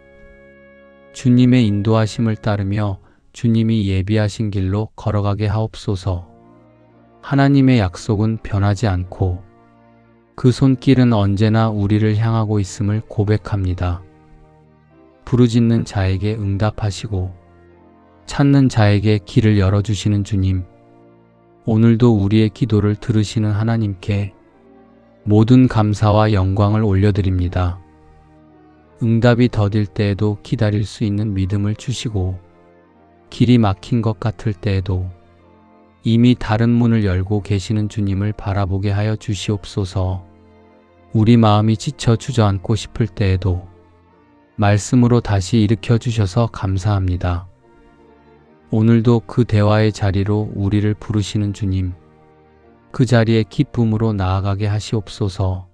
Speaker 1: 주님의 인도하심을 따르며 주님이 예비하신 길로 걸어가게 하옵소서. 하나님의 약속은 변하지 않고 그 손길은 언제나 우리를 향하고 있음을 고백합니다. 부르짖는 자에게 응답하시고 찾는 자에게 길을 열어주시는 주님, 오늘도 우리의 기도를 들으시는 하나님께 모든 감사와 영광을 올려드립니다. 응답이 더딜 때에도 기다릴 수 있는 믿음을 주시고 길이 막힌 것 같을 때에도 이미 다른 문을 열고 계시는 주님을 바라보게 하여 주시옵소서. 우리 마음이 지쳐 주저앉고 싶을 때에도 말씀으로 다시 일으켜 주셔서 감사합니다. 오늘도 그 대화의 자리로 우리를 부르시는 주님, 그 자리에 기쁨으로 나아가게 하시옵소서.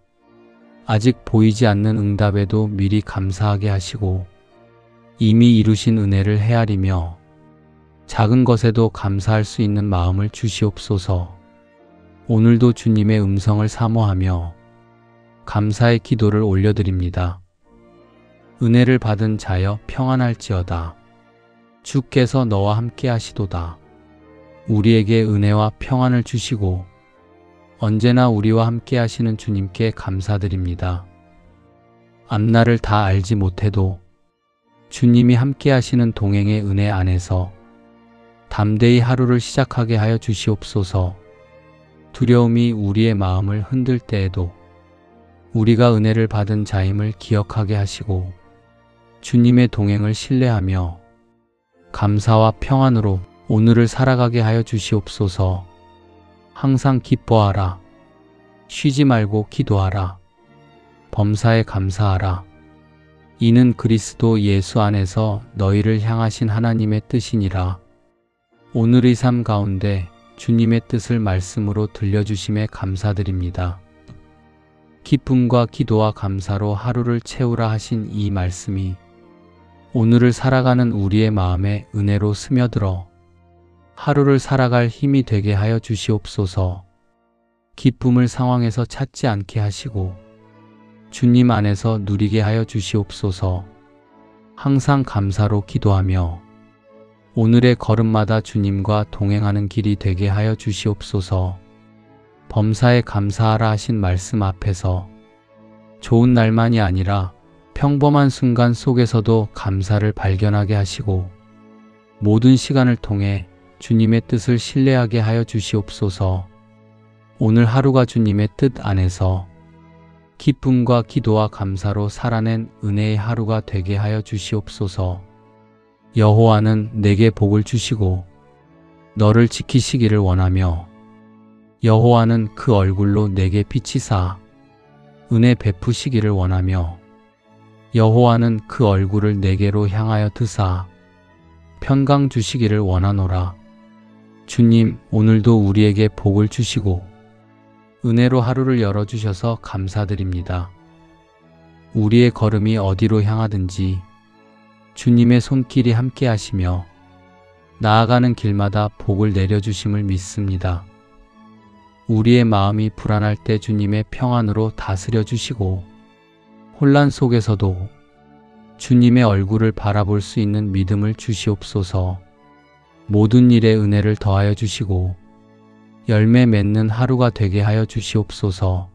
Speaker 1: 아직 보이지 않는 응답에도 미리 감사하게 하시고 이미 이루신 은혜를 헤아리며 작은 것에도 감사할 수 있는 마음을 주시옵소서. 오늘도 주님의 음성을 사모하며 감사의 기도를 올려드립니다. 은혜를 받은 자여 평안할지어다. 주께서 너와 함께 하시도다. 우리에게 은혜와 평안을 주시고 언제나 우리와 함께 하시는 주님께 감사드립니다. 앞날을 다 알지 못해도 주님이 함께 하시는 동행의 은혜 안에서 담대히 하루를 시작하게 하여 주시옵소서. 두려움이 우리의 마음을 흔들 때에도 우리가 은혜를 받은 자임을 기억하게 하시고 주님의 동행을 신뢰하며 감사와 평안으로 오늘을 살아가게 하여 주시옵소서. 항상 기뻐하라. 쉬지 말고 기도하라. 범사에 감사하라. 이는 그리스도 예수 안에서 너희를 향하신 하나님의 뜻이니라. 오늘의 삶 가운데 주님의 뜻을 말씀으로 들려주심에 감사드립니다. 기쁨과 기도와 감사로 하루를 채우라 하신 이 말씀이 오늘을 살아가는 우리의 마음에 은혜로 스며들어 하루를 살아갈 힘이 되게 하여 주시옵소서. 기쁨을 상황에서 찾지 않게 하시고 주님 안에서 누리게 하여 주시옵소서. 항상 감사로 기도하며 오늘의 걸음마다 주님과 동행하는 길이 되게 하여 주시옵소서. 범사에 감사하라 하신 말씀 앞에서 좋은 날만이 아니라 평범한 순간 속에서도 감사를 발견하게 하시고 모든 시간을 통해 주님의 뜻을 신뢰하게 하여 주시옵소서. 오늘 하루가 주님의 뜻 안에서 기쁨과 기도와 감사로 살아낸 은혜의 하루가 되게 하여 주시옵소서. 여호와는 내게 복을 주시고 너를 지키시기를 원하며 여호와는 그 얼굴로 내게 비치사 은혜 베푸시기를 원하며 여호와는 그 얼굴을 내게로 향하여 드사 평강 주시기를 원하노라. 주님, 오늘도 우리에게 복을 주시고 은혜로 하루를 열어주셔서 감사드립니다. 우리의 걸음이 어디로 향하든지 주님의 손길이 함께 하시며 나아가는 길마다 복을 내려주심을 믿습니다. 우리의 마음이 불안할 때 주님의 평안으로 다스려 주시고 혼란 속에서도 주님의 얼굴을 바라볼 수 있는 믿음을 주시옵소서. 모든 일에 은혜를 더하여 주시고 열매 맺는 하루가 되게 하여 주시옵소서.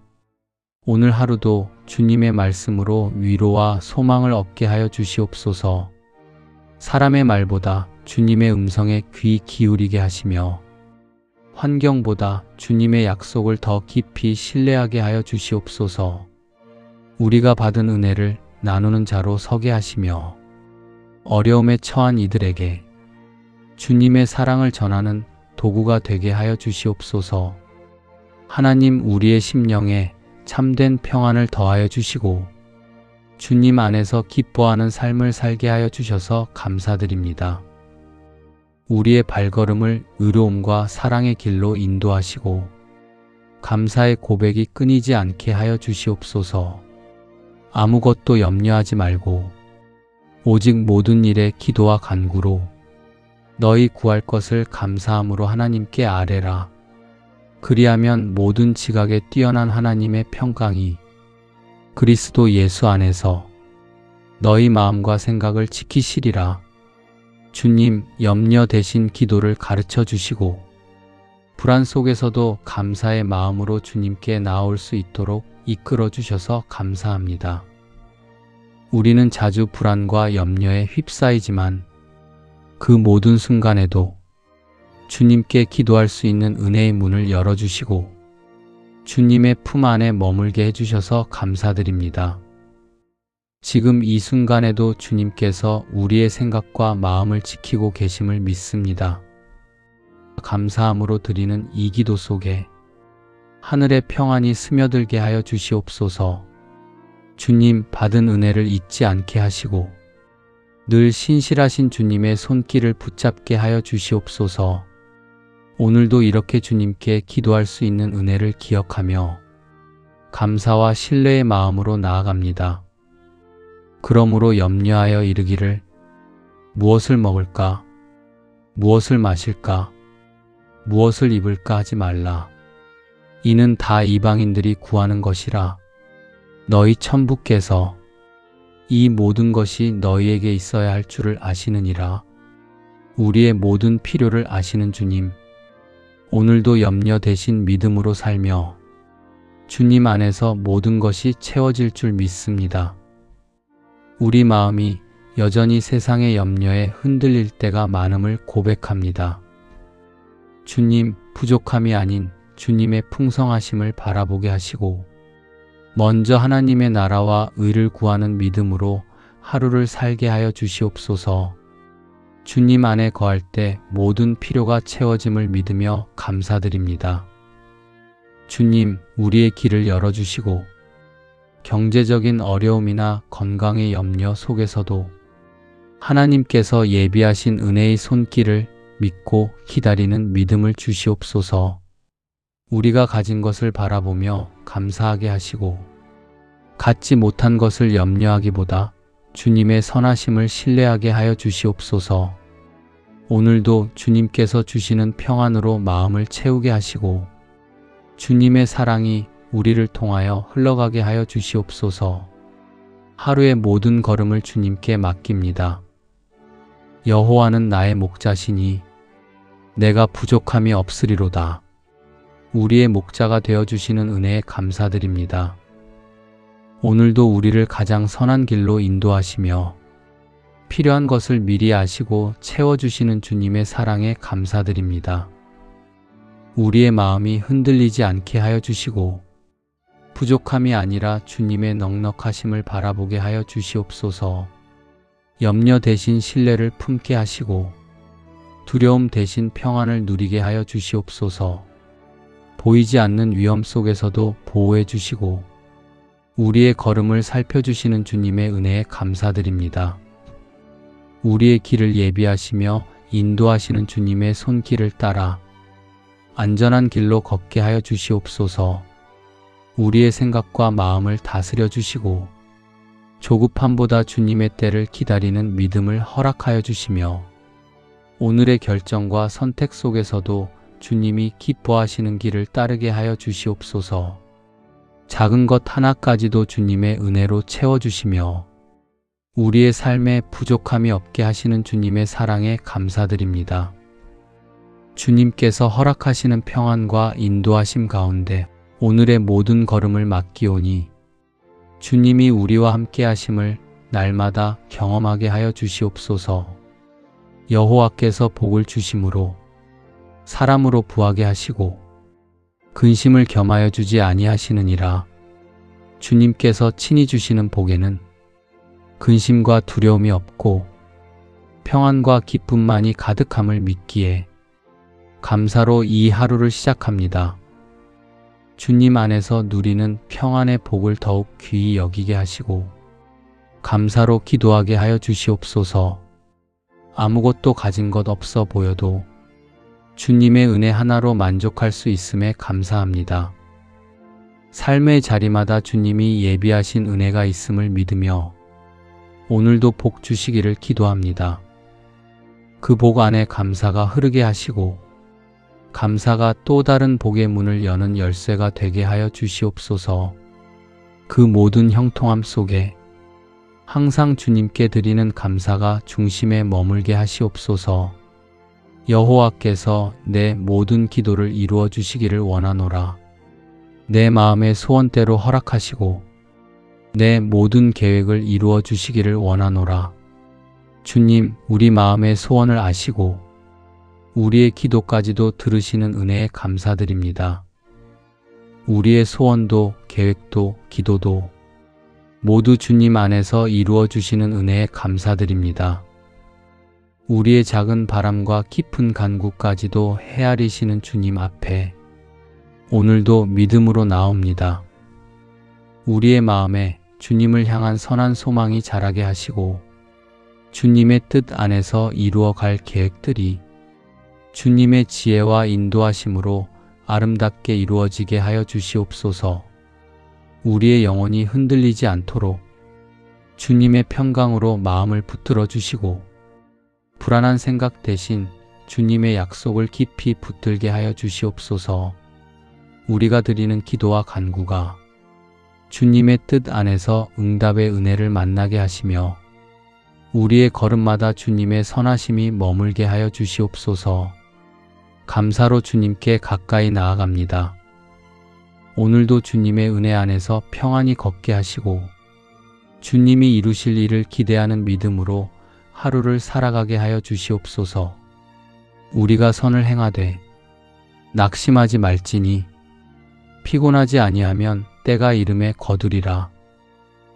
Speaker 1: 오늘 하루도 주님의 말씀으로 위로와 소망을 얻게 하여 주시옵소서. 사람의 말보다 주님의 음성에 귀 기울이게 하시며 환경보다 주님의 약속을 더 깊이 신뢰하게 하여 주시옵소서. 우리가 받은 은혜를 나누는 자로 서게 하시며 어려움에 처한 이들에게 주님의 사랑을 전하는 도구가 되게 하여 주시옵소서. 하나님, 우리의 심령에 참된 평안을 더하여 주시고 주님 안에서 기뻐하는 삶을 살게 하여 주셔서 감사드립니다. 우리의 발걸음을 의로움과 사랑의 길로 인도하시고 감사의 고백이 끊이지 않게 하여 주시옵소서. 아무것도 염려하지 말고 오직 모든 일에 기도와 간구로 너희 구할 것을 감사함으로 하나님께 아뢰라. 그리하면 모든 지각에 뛰어난 하나님의 평강이 그리스도 예수 안에서 너희 마음과 생각을 지키시리라. 주님, 염려 대신 기도를 가르쳐 주시고 불안 속에서도 감사의 마음으로 주님께 나올 수 있도록 이끌어 주셔서 감사합니다. 우리는 자주 불안과 염려에 휩싸이지만 그 모든 순간에도 주님께 기도할 수 있는 은혜의 문을 열어주시고 주님의 품 안에 머물게 해주셔서 감사드립니다. 지금 이 순간에도 주님께서 우리의 생각과 마음을 지키고 계심을 믿습니다. 감사함으로 드리는 이 기도 속에 하늘의 평안이 스며들게 하여 주시옵소서. 주님, 받은 은혜를 잊지 않게 하시고 늘 신실하신 주님의 손길을 붙잡게 하여 주시옵소서. 오늘도 이렇게 주님께 기도할 수 있는 은혜를 기억하며 감사와 신뢰의 마음으로 나아갑니다. 그러므로 염려하여 이르기를 무엇을 먹을까? 무엇을 마실까? 무엇을 입을까 하지 말라. 이는 다 이방인들이 구하는 것이라. 너희 천부께서 이 모든 것이 너희에게 있어야 할 줄을 아시느니라. 우리의 모든 필요를 아시는 주님, 오늘도 염려 대신 믿음으로 살며 주님 안에서 모든 것이 채워질 줄 믿습니다. 우리 마음이 여전히 세상의 염려에 흔들릴 때가 많음을 고백합니다. 주님, 부족함이 아닌 주님의 풍성하심을 바라보게 하시고 먼저 하나님의 나라와 의를 구하는 믿음으로 하루를 살게 하여 주시옵소서. 주님 안에 거할 때 모든 필요가 채워짐을 믿으며 감사드립니다. 주님, 우리의 길을 열어주시고 경제적인 어려움이나 건강의 염려 속에서도 하나님께서 예비하신 은혜의 손길을 믿고 기다리는 믿음을 주시옵소서. 우리가 가진 것을 바라보며 감사하게 하시고 갖지 못한 것을 염려하기보다 주님의 선하심을 신뢰하게 하여 주시옵소서. 오늘도 주님께서 주시는 평안으로 마음을 채우게 하시고 주님의 사랑이 우리를 통하여 흘러가게 하여 주시옵소서. 하루의 모든 걸음을 주님께 맡깁니다. 여호와는 나의 목자시니 내가 부족함이 없으리로다. 우리의 목자가 되어주시는 은혜에 감사드립니다. 오늘도 우리를 가장 선한 길로 인도하시며 필요한 것을 미리 아시고 채워주시는 주님의 사랑에 감사드립니다. 우리의 마음이 흔들리지 않게 하여 주시고 부족함이 아니라 주님의 넉넉하심을 바라보게 하여 주시옵소서. 염려 대신 신뢰를 품게 하시고 두려움 대신 평안을 누리게 하여 주시옵소서. 보이지 않는 위험 속에서도 보호해 주시고 우리의 걸음을 살펴주시는 주님의 은혜에 감사드립니다. 우리의 길을 예비하시며 인도하시는 주님의 손길을 따라 안전한 길로 걷게 하여 주시옵소서. 우리의 생각과 마음을 다스려 주시고 조급함보다 주님의 때를 기다리는 믿음을 허락하여 주시며 오늘의 결정과 선택 속에서도 주님이 기뻐하시는 길을 따르게 하여 주시옵소서. 작은 것 하나까지도 주님의 은혜로 채워주시며 우리의 삶에 부족함이 없게 하시는 주님의 사랑에 감사드립니다. 주님께서 허락하시는 평안과 인도하심 가운데 오늘의 모든 걸음을 맡기오니 주님이 우리와 함께 하심을 날마다 경험하게 하여 주시옵소서. 여호와께서 복을 주심으로 사람으로 부하게 하시고 근심을 겸하여 주지 아니하시느니라. 주님께서 친히 주시는 복에는 근심과 두려움이 없고 평안과 기쁨만이 가득함을 믿기에 감사로 이 하루를 시작합니다. 주님 안에서 누리는 평안의 복을 더욱 귀히 여기게 하시고 감사로 기도하게 하여 주시옵소서. 아무것도 가진 것 없어 보여도 주님의 은혜 하나로 만족할 수 있음에 감사합니다. 삶의 자리마다 주님이 예비하신 은혜가 있음을 믿으며 오늘도 복 주시기를 기도합니다. 그 복 안에 감사가 흐르게 하시고 감사가 또 다른 복의 문을 여는 열쇠가 되게 하여 주시옵소서. 그 모든 형통함 속에 항상 주님께 드리는 감사가 중심에 머물게 하시옵소서. 여호와께서 내 모든 기도를 이루어 주시기를 원하노라. 내 마음의 소원대로 허락하시고 내 모든 계획을 이루어 주시기를 원하노라. 주님, 우리 마음의 소원을 아시고 우리의 기도까지도 들으시는 은혜에 감사드립니다. 우리의 소원도 계획도 기도도 모두 주님 안에서 이루어 주시는 은혜에 감사드립니다. 우리의 작은 바람과 깊은 간구까지도 헤아리시는 주님 앞에 오늘도 믿음으로 나옵니다. 우리의 마음에 주님을 향한 선한 소망이 자라게 하시고 주님의 뜻 안에서 이루어갈 계획들이 주님의 지혜와 인도하심으로 아름답게 이루어지게 하여 주시옵소서. 우리의 영혼이 흔들리지 않도록 주님의 평강으로 마음을 붙들어 주시고 불안한 생각 대신 주님의 약속을 깊이 붙들게 하여 주시옵소서. 우리가 드리는 기도와 간구가 주님의 뜻 안에서 응답의 은혜를 만나게 하시며 우리의 걸음마다 주님의 선하심이 머물게 하여 주시옵소서. 감사로 주님께 가까이 나아갑니다. 오늘도 주님의 은혜 안에서 평안히 걷게 하시고 주님이 이루실 일을 기대하는 믿음으로 하루를 살아가게 하여 주시옵소서. 우리가 선을 행하되 낙심하지 말지니 피곤하지 아니하면 때가 이름에 거두리라.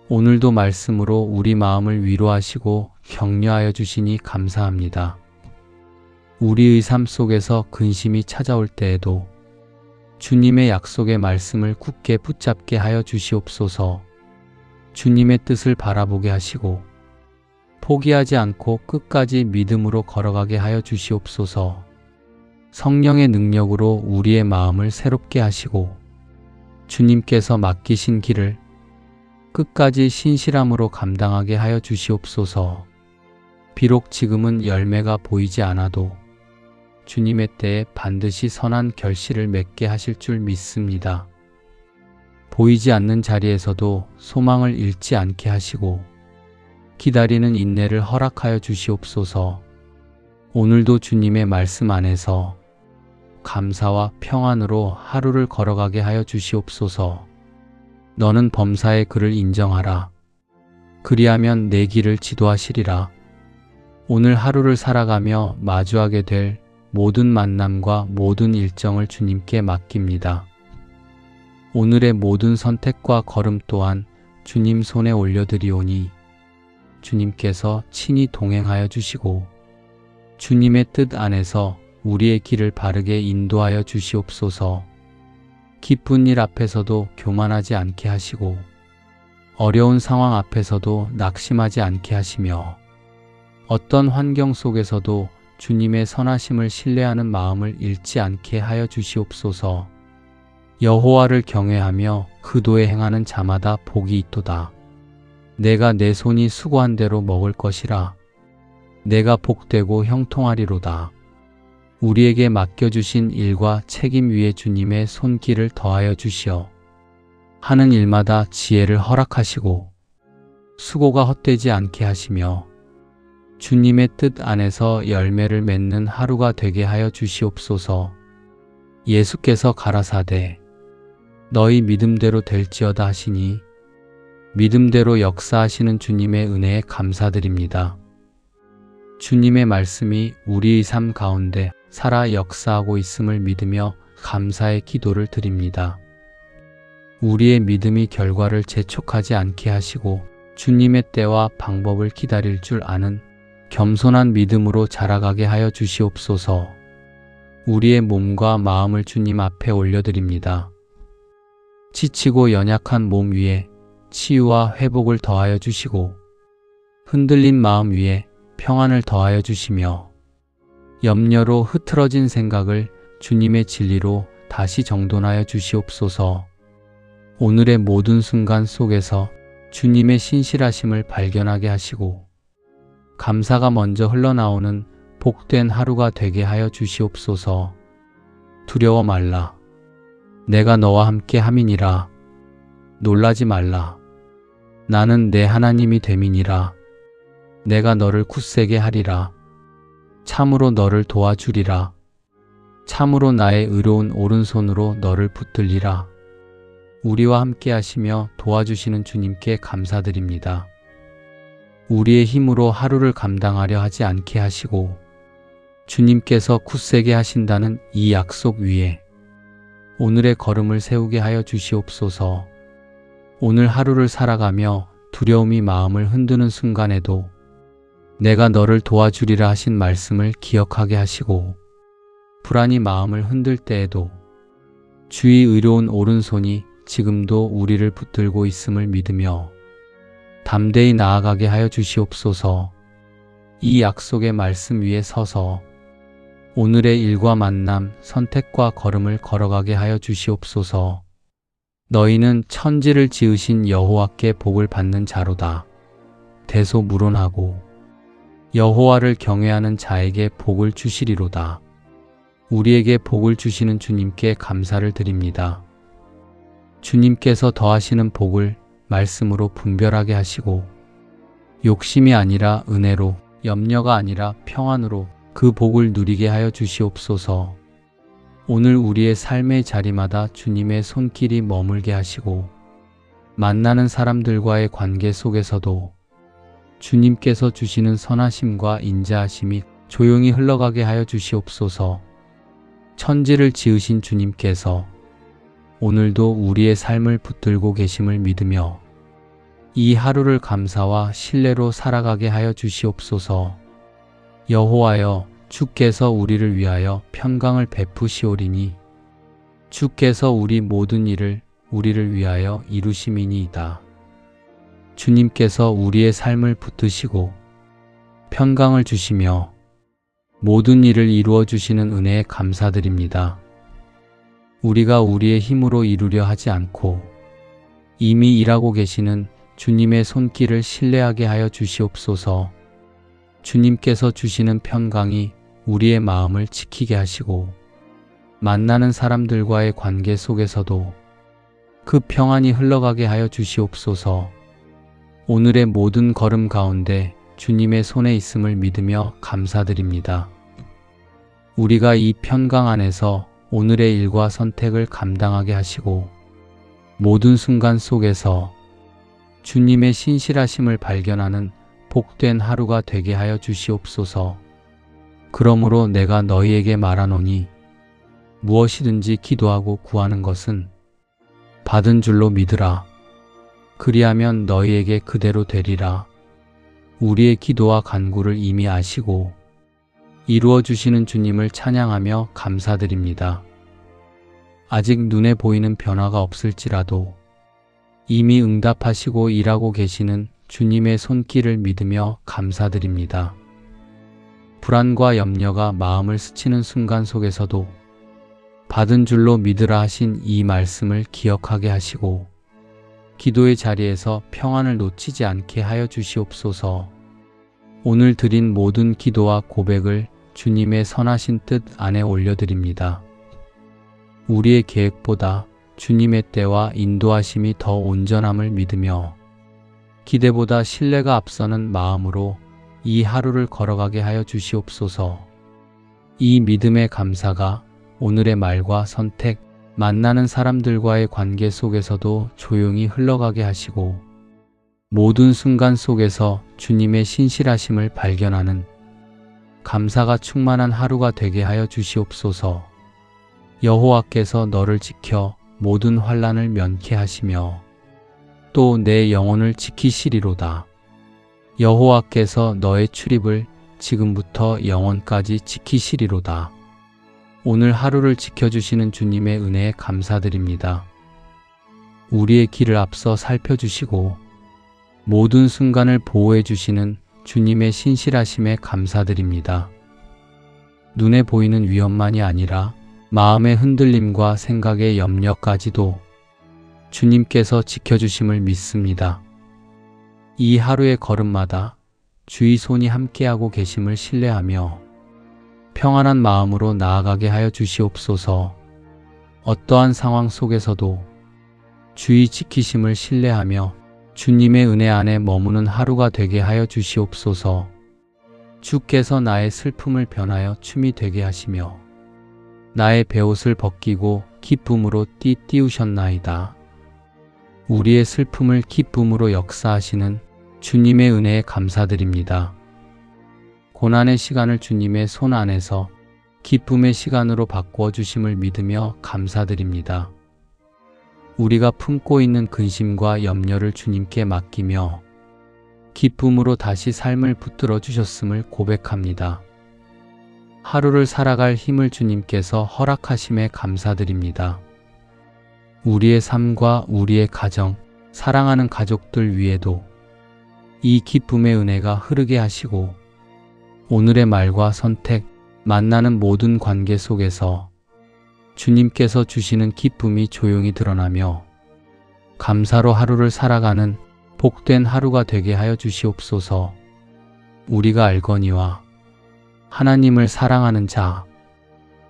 Speaker 1: 오늘도 말씀으로 우리 마음을 위로하시고 격려하여 주시니 감사합니다. 우리의 삶 속에서 근심이 찾아올 때에도 주님의 약속의 말씀을 굳게 붙잡게 하여 주시옵소서. 주님의 뜻을 바라보게 하시고 포기하지 않고 끝까지 믿음으로 걸어가게 하여 주시옵소서. 성령의 능력으로 우리의 마음을 새롭게 하시고 주님께서 맡기신 길을 끝까지 신실함으로 감당하게 하여 주시옵소서. 비록 지금은 열매가 보이지 않아도 주님의 때에 반드시 선한 결실을 맺게 하실 줄 믿습니다. 보이지 않는 자리에서도 소망을 잃지 않게 하시고 기다리는 인내를 허락하여 주시옵소서. 오늘도 주님의 말씀 안에서 감사와 평안으로 하루를 걸어가게 하여 주시옵소서. 너는 범사의 그를 인정하라. 그리하면 내 길을 지도하시리라. 오늘 하루를 살아가며 마주하게 될 모든 만남과 모든 일정을 주님께 맡깁니다. 오늘의 모든 선택과 걸음 또한 주님 손에 올려드리오니 주님께서 친히 동행하여 주시고 주님의 뜻 안에서 우리의 길을 바르게 인도하여 주시옵소서. 기쁜 일 앞에서도 교만하지 않게 하시고 어려운 상황 앞에서도 낙심하지 않게 하시며 어떤 환경 속에서도 주님의 선하심을 신뢰하는 마음을 잃지 않게 하여 주시옵소서. 여호와를 경외하며 그 도에 행하는 자마다 복이 있도다. 내가 내 손이 수고한 대로 먹을 것이라. 내가 복되고 형통하리로다. 우리에게 맡겨주신 일과 책임 위에 주님의 손길을 더하여 주시어 하는 일마다 지혜를 허락하시고 수고가 헛되지 않게 하시며 주님의 뜻 안에서 열매를 맺는 하루가 되게 하여 주시옵소서. 예수께서 가라사대 너희 믿음대로 될지어다 하시니 믿음대로 역사하시는 주님의 은혜에 감사드립니다. 주님의 말씀이 우리의 삶 가운데 살아 역사하고 있음을 믿으며 감사의 기도를 드립니다. 우리의 믿음이 결과를 재촉하지 않게 하시고 주님의 때와 방법을 기다릴 줄 아는 겸손한 믿음으로 자라가게 하여 주시옵소서. 우리의 몸과 마음을 주님 앞에 올려드립니다. 지치고 연약한 몸 위에 치유와 회복을 더하여 주시고 흔들린 마음 위에 평안을 더하여 주시며 염려로 흐트러진 생각을 주님의 진리로 다시 정돈하여 주시옵소서. 오늘의 모든 순간 속에서 주님의 신실하심을 발견하게 하시고 감사가 먼저 흘러나오는 복된 하루가 되게 하여 주시옵소서. 두려워 말라. 내가 너와 함께 함이니라. 놀라지 말라. 나는 내 하나님이 됨이니라. 내가 너를 굳세게 하리라. 참으로 너를 도와주리라. 참으로 나의 의로운 오른손으로 너를 붙들리라. 우리와 함께 하시며 도와주시는 주님께 감사드립니다. 우리의 힘으로 하루를 감당하려 하지 않게 하시고 주님께서 굳세게 하신다는 이 약속 위에 오늘의 걸음을 세우게 하여 주시옵소서. 오늘 하루를 살아가며 두려움이 마음을 흔드는 순간에도 내가 너를 도와주리라 하신 말씀을 기억하게 하시고 불안이 마음을 흔들 때에도 주의 의로운 오른손이 지금도 우리를 붙들고 있음을 믿으며 담대히 나아가게 하여 주시옵소서. 이 약속의 말씀 위에 서서 오늘의 일과 만남, 선택과 걸음을 걸어가게 하여 주시옵소서. 너희는 천지를 지으신 여호와께 복을 받는 자로다. 대소무론하고 여호와를 경외하는 자에게 복을 우리에게 복을 주시는 주님께 감사를 드립니다. 주님께서 더하시는 복을 말씀으로 분별하게 하시고 욕심이 아니라 은혜로, 염려가 아니라 평안으로 그 복을 누리게 하여 주시옵소서. 오늘 우리의 삶의 자리마다 주님의 손길이 머물게 하시고 만나는 사람들과의 관계 속에서도 주님께서 주시는 선하심과 인자하심이 조용히 흘러가게 하여 주시옵소서. 천지를 지으신 주님께서 오늘도 우리의 삶을 붙들고 계심을 믿으며 이 하루를 감사와 신뢰로 살아가게 하여 주시옵소서. 여호와여, 주께서 우리를 위하여 평강을 베푸시오리니 주께서 우리 모든 일을 우리를 위하여 이루심이니이다. 주님께서 우리의 삶을 붙드시고 평강을 주시며 모든 일을 이루어 주시는 은혜에 감사드립니다. 우리가 우리의 힘으로 이루려 하지 않고 이미 일하고 계시는 주님의 손길을 신뢰하게 하여 주시옵소서. 주님께서 주시는 평강이 우리의 마음을 지키게 하시고 만나는 사람들과의 관계 속에서도 그 평안이 흘러가게 하여 주시옵소서. 오늘의 모든 걸음 가운데 주님의 손에 있음을 믿으며 감사드립니다. 우리가 이 평강 안에서 오늘의 일과 선택을 감당하게 하시고 모든 순간 속에서 주님의 신실하심을 발견하는 복된 하루가 되게 하여 주시옵소서. 그러므로 내가 너희에게 말하노니 무엇이든지 기도하고 구하는 것은 받은 줄로 믿으라. 그리하면 너희에게 그대로 되리라. 우리의 기도와 간구를 이미 아시고 이루어 주시는 주님을 찬양하며 감사드립니다. 아직 눈에 보이는 변화가 없을지라도 이미 응답하시고 일하고 계시는 주님의 손길을 믿으며 감사드립니다. 불안과 염려가 마음을 스치는 순간 속에서도 받은 줄로 믿으라 하신 이 말씀을 기억하게 하시고 기도의 자리에서 평안을 놓치지 않게 하여 주시옵소서. 오늘 드린 모든 기도와 고백을 주님의 선하신 뜻 안에 올려드립니다. 우리의 계획보다 주님의 때와 인도하심이 더 온전함을 믿으며 기대보다 신뢰가 앞서는 마음으로 이 하루를 걸어가게 하여 주시옵소서. 이 믿음의 감사가 오늘의 말과 선택, 만나는 사람들과의 관계 속에서도 조용히 흘러가게 하시고 모든 순간 속에서 주님의 신실하심을 발견하는 감사가 충만한 하루가 되게 하여 주시옵소서. 여호와께서 너를 지켜 모든 환난을 면케 하시며 또 내 영혼을 지키시리로다. 여호와께서 너의 출입을 지금부터 영원까지 지키시리로다. 오늘 하루를 지켜주시는 주님의 은혜에 감사드립니다. 우리의 길을 앞서 살펴주시고 모든 순간을 보호해 주시는 주님의 신실하심에 감사드립니다. 눈에 보이는 위험만이 아니라 마음의 흔들림과 생각의 염려까지도 주님께서 지켜주심을 믿습니다. 이 하루의 걸음마다 주의 손이 함께하고 계심을 신뢰하며 평안한 마음으로 나아가게 하여 주시옵소서. 어떠한 상황 속에서도 주의 지키심을 신뢰하며 주님의 은혜 안에 머무는 하루가 되게 하여 주시옵소서. 주께서 나의 슬픔을 변하여 춤이 되게 하시며 나의 베옷을 벗기고 기쁨으로 띠띠우셨나이다. 우리의 슬픔을 기쁨으로 역사하시는 주님의 은혜에 감사드립니다. 고난의 시간을 주님의 손 안에서 기쁨의 시간으로 바꾸어 주심을 믿으며 감사드립니다. 우리가 품고 있는 근심과 염려를 주님께 맡기며 기쁨으로 다시 삶을 붙들어 주셨음을 고백합니다. 하루를 살아갈 힘을 주님께서 허락하심에 감사드립니다. 우리의 삶과 우리의 가정, 사랑하는 가족들 위에도 이 기쁨의 은혜가 흐르게 하시고 오늘의 말과 선택, 만나는 모든 관계 속에서 주님께서 주시는 기쁨이 조용히 드러나며 감사로 하루를 살아가는 복된 하루가 되게 하여 주시옵소서. 우리가 알거니와 하나님을 사랑하는 자,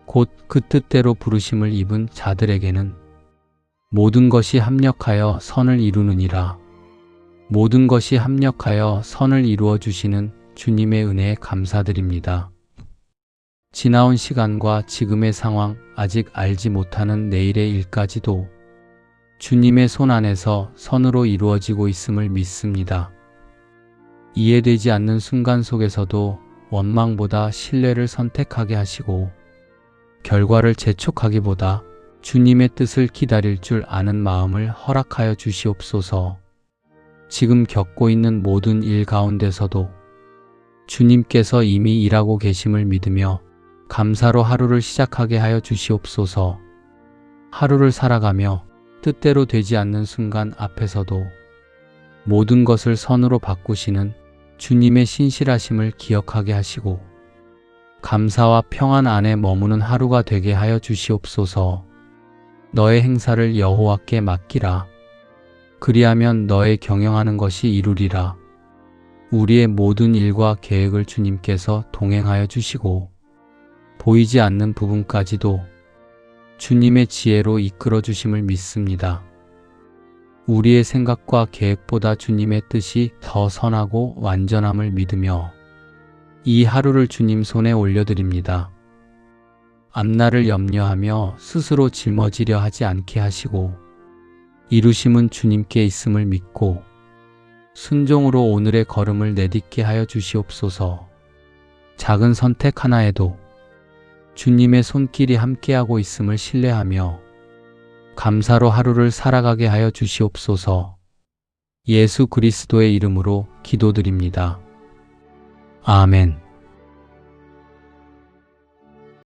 Speaker 1: 곧 그 뜻대로 부르심을 입은 자들에게는 모든 것이 합력하여 선을 이루느니라. 모든 것이 합력하여 선을 이루어 주시는 주님의 은혜에 감사드립니다. 지나온 시간과 지금의 상황, 아직 알지 못하는 내일의 일까지도 주님의 손 안에서 선으로 이루어지고 있음을 믿습니다. 이해되지 않는 순간 속에서도 원망보다 신뢰를 선택하게 하시고 결과를 재촉하기보다 주님의 뜻을 기다릴 줄 아는 마음을 허락하여 주시옵소서. 지금 겪고 있는 모든 일 가운데서도 주님께서 이미 일하고 계심을 믿으며 감사로 하루를 시작하게 하여 주시옵소서. 하루를 살아가며 뜻대로 되지 않는 순간 앞에서도 모든 것을 선으로 바꾸시는 주님의 신실하심을 기억하게 하시고 감사와 평안 안에 머무는 하루가 되게 하여 주시옵소서. 너의 행사를 여호와께 맡기라. 그리하면 너의 경영하는 것이 이루리라. 우리의 모든 일과 계획을 주님께서 동행하여 주시고 보이지 않는 부분까지도 주님의 지혜로 이끌어 주심을 믿습니다. 우리의 생각과 계획보다 주님의 뜻이 더 선하고 완전함을 믿으며 이 하루를 주님 손에 올려드립니다. 앞날을 염려하며 스스로 짊어지려 하지 않게 하시고 이루심은 주님께 있음을 믿고 순종으로 오늘의 걸음을 내딛게 하여 주시옵소서. 작은 선택 하나에도 주님의 손길이 함께하고 있음을 신뢰하며 감사로 하루를 살아가게 하여 주시옵소서. 예수 그리스도의 이름으로 기도드립니다. 아멘.